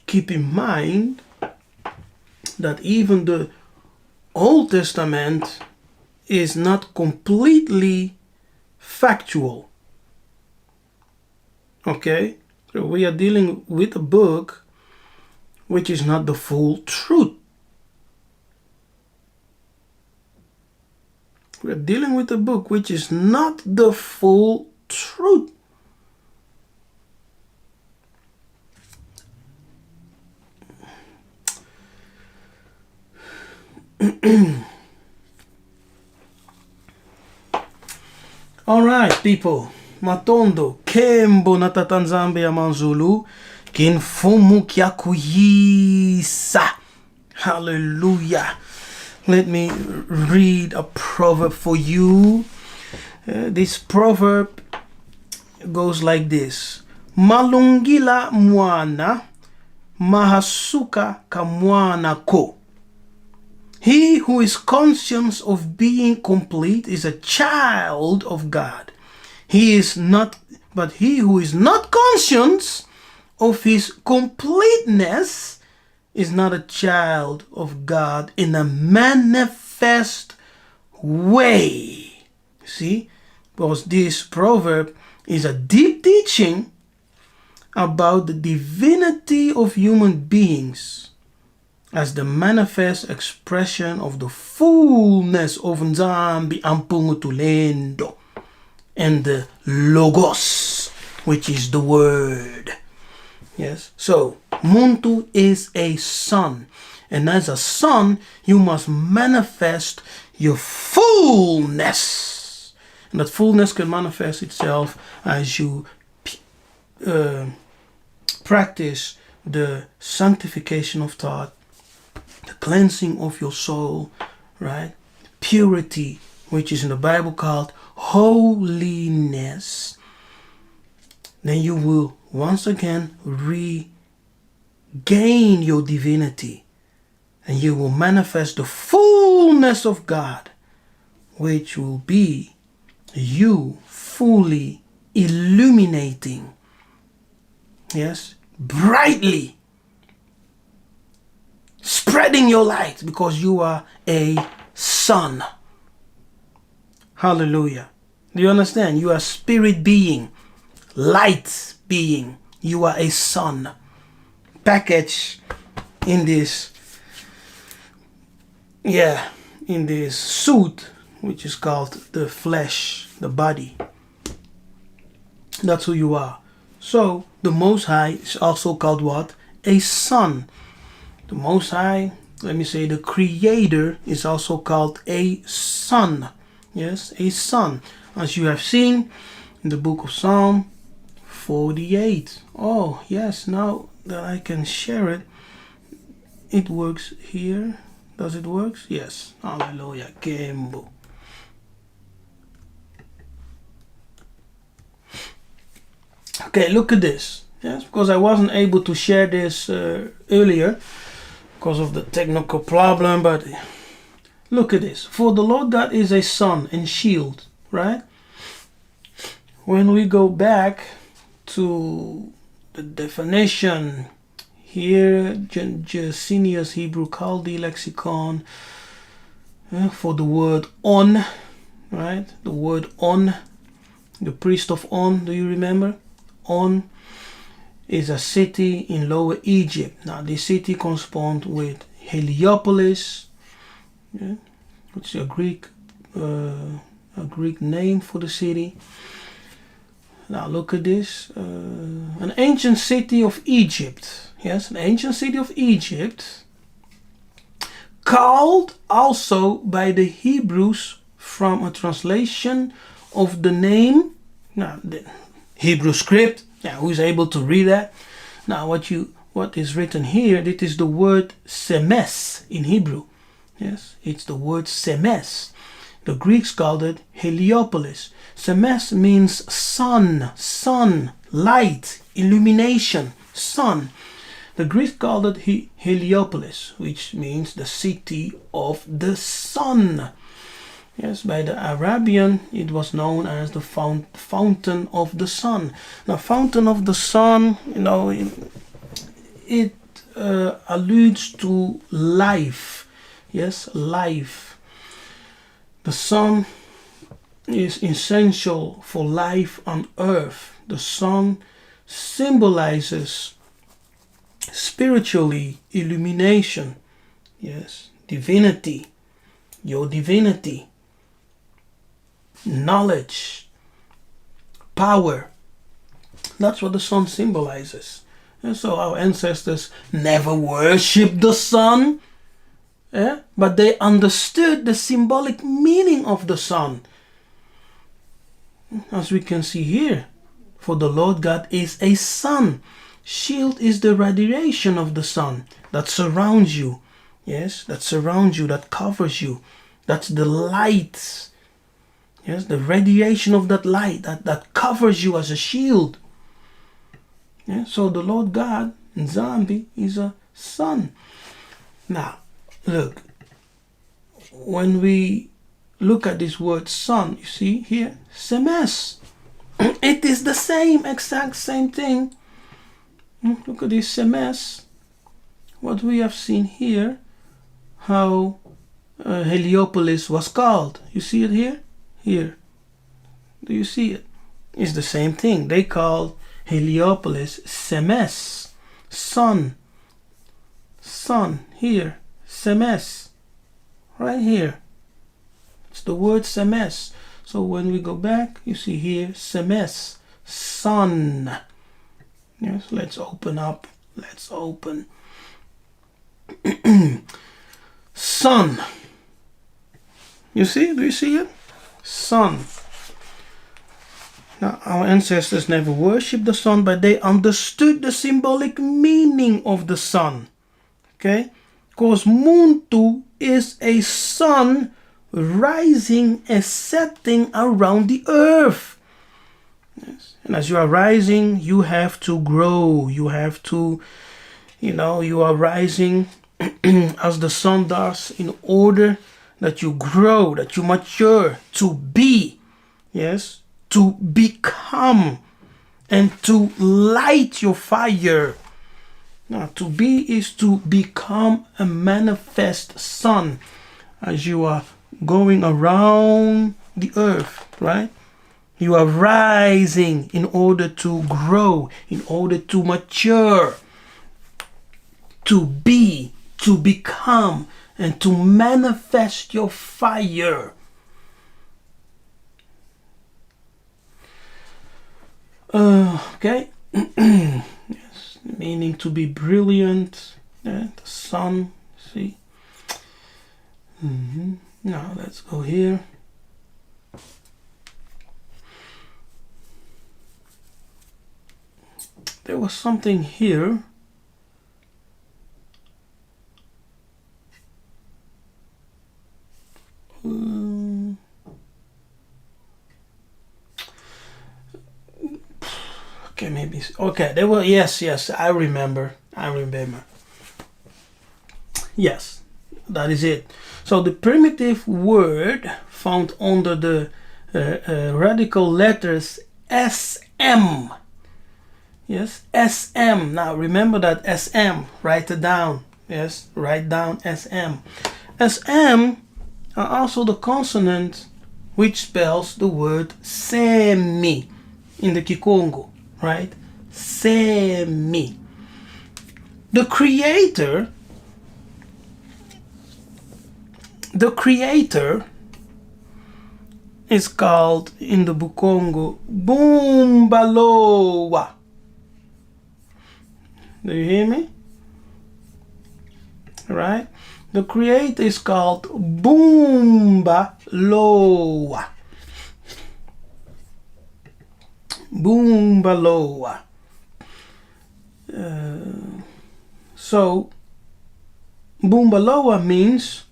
keep in mind that even the Old Testament is not completely factual. Okay? So we are dealing with a book which is not the full truth. We are dealing with a book which is not the full truth. All right, people. Matondo, kembo natatanzambe ya manzulu, kinfumu kyakuyisa. Hallelujah. Let me read a proverb for you. This proverb goes like this. Malungila mwana, mahasuka kamwana ko. He who is conscious of being complete is a child of God. He who is not conscious of his completeness is not a child of God in a manifest way. See? Because this proverb is a deep teaching about the divinity of human beings as the manifest expression of the fullness of Nzambi Ampungutulendo and the Logos, which is the word. Yes. So, Muntu is a son. And as a son, you must manifest your fullness. And that fullness can manifest itself as you practice the sanctification of thought, the cleansing of your soul, right? Purity, which is in the Bible called holiness. Then you will once again regain your divinity, and you will manifest the fullness of God, which will be you fully illuminating, yes, brightly spreading your light, because you are a son. Hallelujah. Do you understand? You are spirit being, light being. You are a son. Packaged in this, in this suit, which is called the flesh, the body. That's who you are. So, the Most High is also called what? A son. The Most High, let me say, the Creator is also called a son. Yes, a son. As you have seen in the book of Psalm 48. Oh, yes, now that I can share it, it works here. Does it work? Yes. Hallelujah. Kembo. Okay, look at this. Yes, because I wasn't able to share this earlier because of the technical problem, but look at this. For the Lord God is a sun and shield, right? When we go back to the definition here, Gesenius Hebrew Chaldee Lexicon, for the word On, right? The word On, the priest of On, do you remember? On is a city in Lower Egypt. Now, this city corresponds with Heliopolis, which is a Greek name for the city. Now, look at this. An ancient city of Egypt. Yes, an ancient city of Egypt, called also by the Hebrews from a translation of the name. Now, the Hebrew script, Now, who is able to read that? Now, what is written here, it is the word semes in Hebrew. Yes, it's the word semes. The Greeks called it Heliopolis. Semes means sun, light, illumination, sun. The Greeks called it Heliopolis, which means the city of the sun. Yes, by the Arabian, it was known as the fountain of the sun. Now, fountain of the sun, it alludes to life. Yes, life. The sun is essential for life on earth. The sun symbolizes spiritually illumination. Yes, divinity, your divinity, knowledge, power. That's what the sun symbolizes. And so our ancestors never worshipped the sun, but they understood the symbolic meaning of the sun. As we can see here, for the Lord God is a sun. Shield is the radiation of the sun that surrounds you. Yes, that surrounds you, that covers you. That's the light. Yes, the radiation of that light that covers you as a shield. Yeah, so the Lord God in Zambi is a sun. Now, look. When we look at this word sun, you see here, semes. It is the same, exact same thing. Look at this semes. What we have seen here, how Heliopolis was called. You see it here? Here. Do you see it? It's the same thing. They called Heliopolis semes. Sun. Sun. Here. Semes. Right here. It's the word semes. So when we go back, you see here semes. Sun. Yes, let's open up. Let's open. Sun. You see? Do you see it? Sun. Now, our ancestors never worshipped the sun, but they understood the symbolic meaning of the sun. Okay? Because Muntu is a sun rising and setting around the earth. Yes. And as you are rising, you have to grow. You have to, you are rising as the sun does in order that you grow, that you mature, to be, yes, to become, and to light your fire. Now, to be is to become a manifest sun as you are going around the earth, right? You are rising in order to grow, in order to mature, to be, to become, and to manifest your fire. Okay. Yes, meaning to be brilliant. The sun, see. Now let's go here. There was something here. Okay, maybe. Okay, there were. Yes. I remember. Yes, that is it. So the primitive word found under the radical letters SM. Yes, SM. Now remember that SM. Write it down. Yes, write down SM. SM are also the consonant which spells the word semi in the Kikongo. Right? Semi. The creator is called in the Bukongo Boombalowa. Do you hear me? Right? The creator is called Boombalowa. Boombalowa. So Bumbaloa means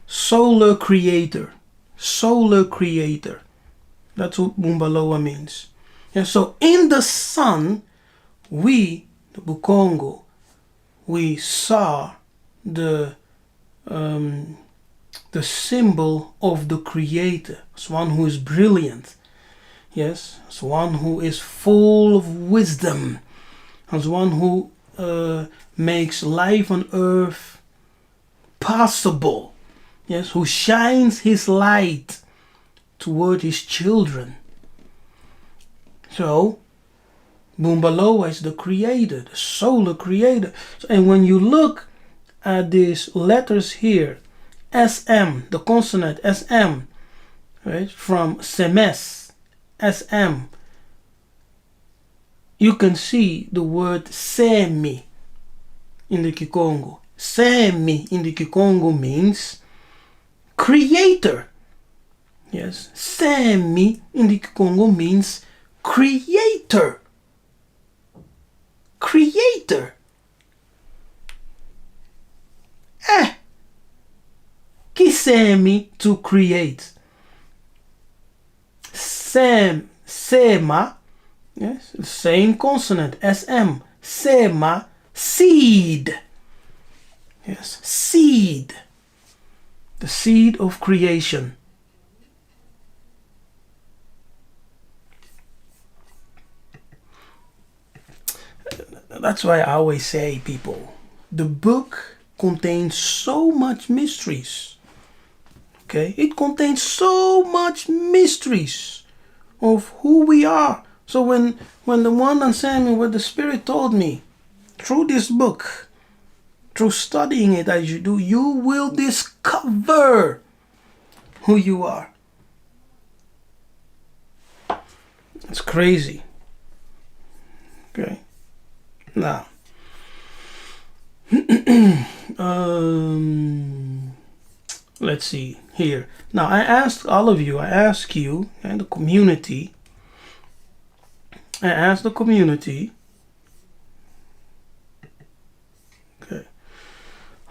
solar creator. Solar creator. That's what Bumbaloa means. And so in the sun, we, the Bukongo, we saw the symbol of the creator. It's one who is brilliant. Yes, it's one who is full of wisdom. It's one who makes life on earth possible. Yes, who shines his light toward his children. So, Bumbaloa is the creator, the solar creator. And when you look at these letters here, SM, the consonant SM, right, from Semes, SM, you can see the word Semi in the Kikongo. Semi in the Kikongo means creator. Yes, Semi in the Kikongo means creator. Creator. Kisemi, to create. Sema, yes, same consonant, SM. Sema, seed. Yes, seed. The seed of creation. That's why I always say, people, the book contains so much mysteries. Okay, it contains so much mysteries of who we are. So when the one on Samuel, what the Spirit told me through this book, through studying it as you do, you will discover who you are. It's crazy. Okay. Now, let's see here. Now, I ask you, and the community, okay,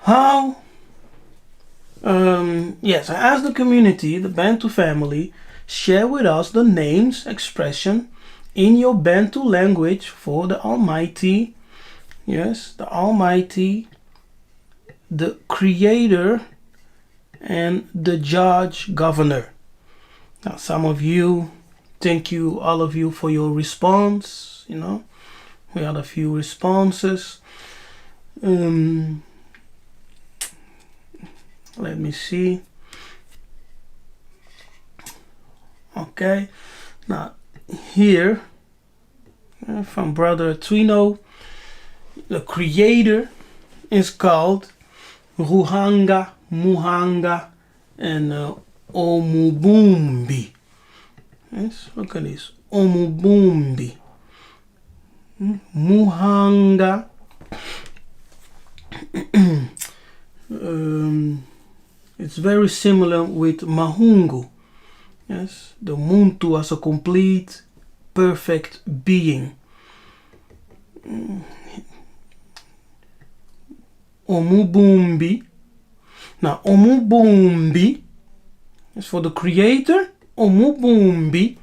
how, yes, I asked the community, the Bantu family, share with us the names, expression in your Bantu language for the Almighty. Yes, the Almighty, the Creator, and the Judge Governor. Now, some of you, thank you, all of you, for your response. You know, we had a few responses. Let me see. Okay, now here from Brother Twino, the Creator is called Ruhanga, Muhanga, and Omubumbi. Yes, look at this. Omubumbi. Muhanga. It's very similar with Mahungu. Yes, the Muntu as a complete, perfect being. Omubumbi. Now, Omubumbi is for the Creator. Omubumbi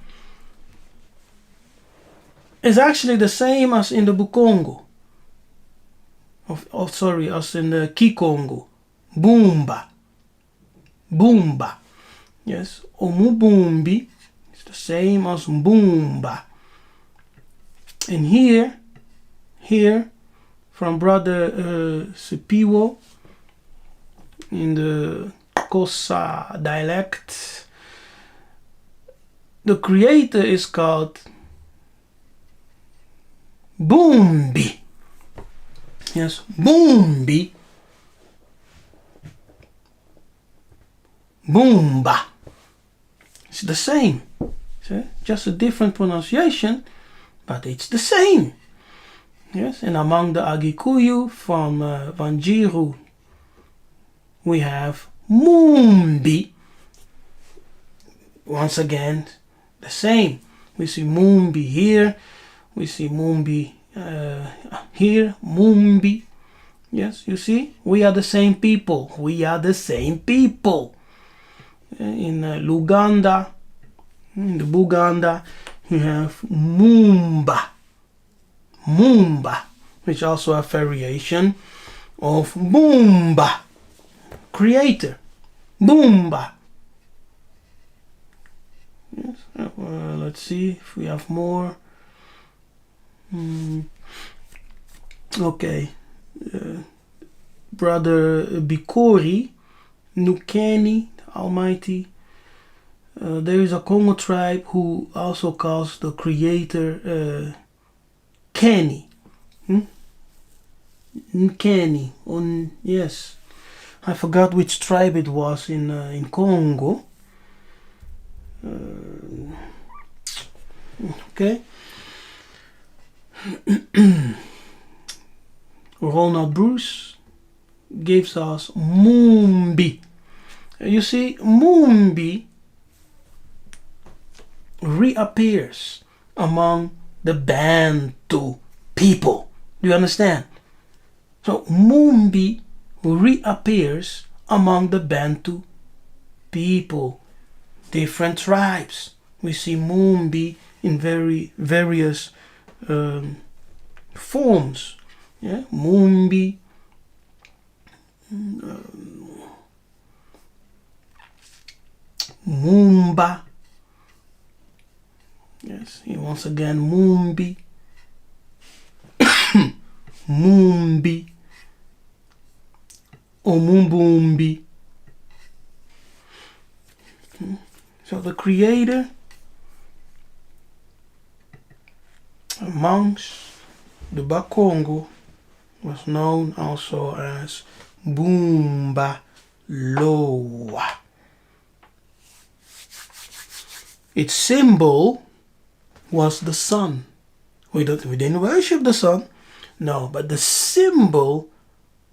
is actually the same as in the Bukongo. As in the Kikongo. Boomba. Boomba. Yes, Omubumbi is the same as Boomba. And here, from Brother Sipiwo, in the Kosa dialect, the Creator is called Boombi. Yes, Boombi. Boomba. It's the same. See? Just a different pronunciation, but it's the same. Yes, and among the Agikuyu from Vanjiru, we have Mumbi. Once again, the same. We see Mumbi here. We see Mumbi Here, Mumbi. Yes, you see, we are the same people. We are the same people. In Luganda, in the Buganda, you have Mumba. Mumba, which also a variation of Boomba, creator. Boomba. Yes. Let's see if we have more. Okay. Brother Bikori, Nukeni, Almighty. There is a Congo tribe who also calls the creator Kenny. Nkeni. Yes. I forgot which tribe it was in Congo. Okay. Ronald Bruce gives us Mumbi. You see, Mumbi reappears among the Bantu people. Do you understand? So Mumbi reappears among the Bantu people, different tribes. We see Mumbi in various forms. Yeah, Mumbi, Mumba. Yes, once again Mumbi, Mumbi, Omumbumbi. So the creator amongst the Bakongo was known also as Boomba Loa. Its symbol was the sun. We didn't worship the sun, no, but the symbol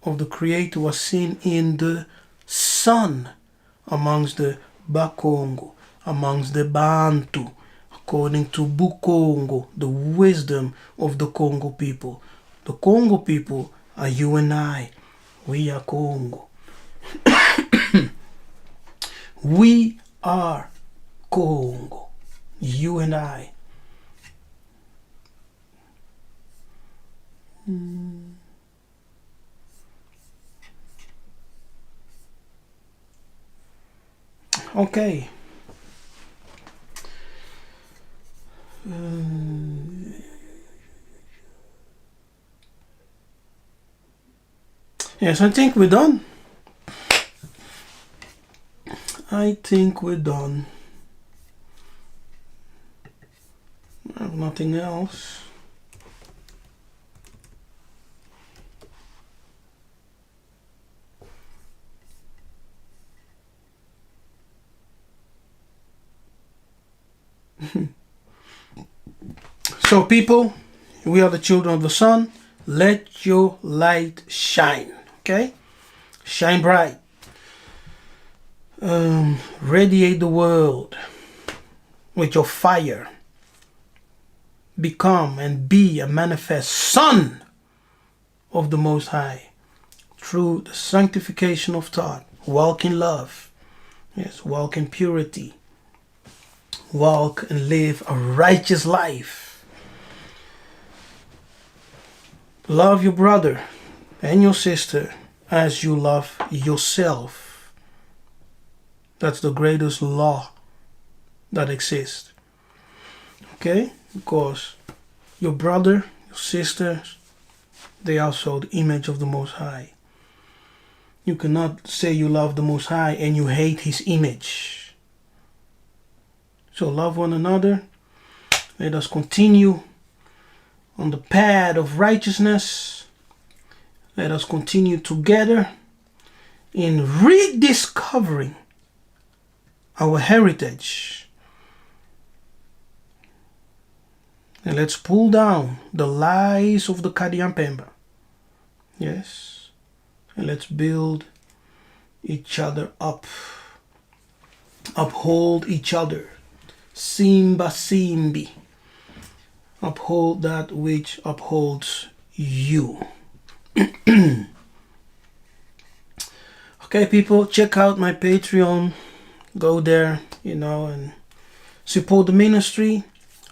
of the creator was seen in the sun amongst the Bakongo, amongst the Bantu, according to Bukongo, the wisdom of the Congo people. The Congo people are you and I. We are Congo. We are Congo. You and I. Okay. Yes, I think we're done. I think we're done. I have nothing else. So people, we are the children of the sun. Let your light shine. Okay? Shine bright. Radiate the world with your fire. Become and be a manifest son of the Most High through the sanctification of thought. Walk in love. Yes, walk in purity. Walk and live a righteous life. Love your brother and your sister as you love yourself. That's the greatest law that exists. Okay? Because your brother, your sister, they are also the image of the Most High. You cannot say you love the Most High and you hate His image. So love one another. Let us continue on the path of righteousness. Let us continue together in rediscovering our heritage. And let's pull down the lies of the Kadiampemba. Yes. And let's build each other up. Uphold each other. Simba Simbi. uphold that which upholds you. Okay, people, check out my Patreon. Go there, and support the ministry.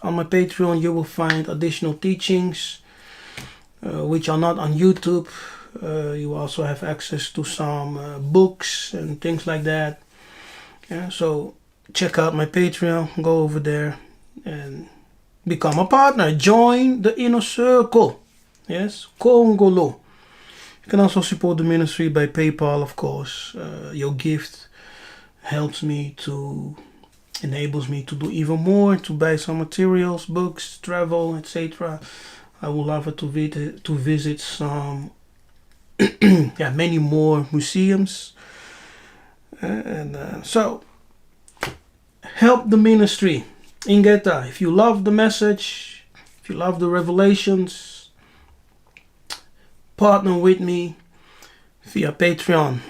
On my Patreon, you will find additional teachings which are not on YouTube. You also have access to some books and things like that. Yeah, so check out my Patreon. Go over there and become a partner. Join the inner circle. Yes, Congolo. You can also support the ministry by PayPal, of course. Your gift helps me enables me to do even more, to buy some materials, books, travel, etc. I would love it to visit some, many more museums. So, help the ministry. Ingeta, if you love the message, if you love the revelations, partner with me via Patreon.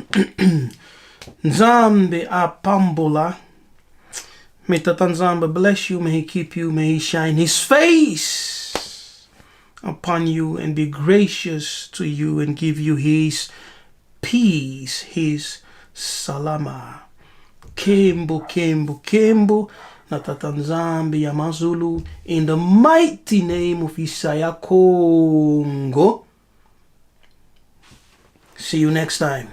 Nzambe apambola. May Tatanzamba bless you, may he keep you, may he shine his face upon you and be gracious to you and give you his peace, his salama. Kembo, kembo, kembo. Na Tatanzambe Yamazulu, in the mighty name of Yiseka'yah Congo. See you next time.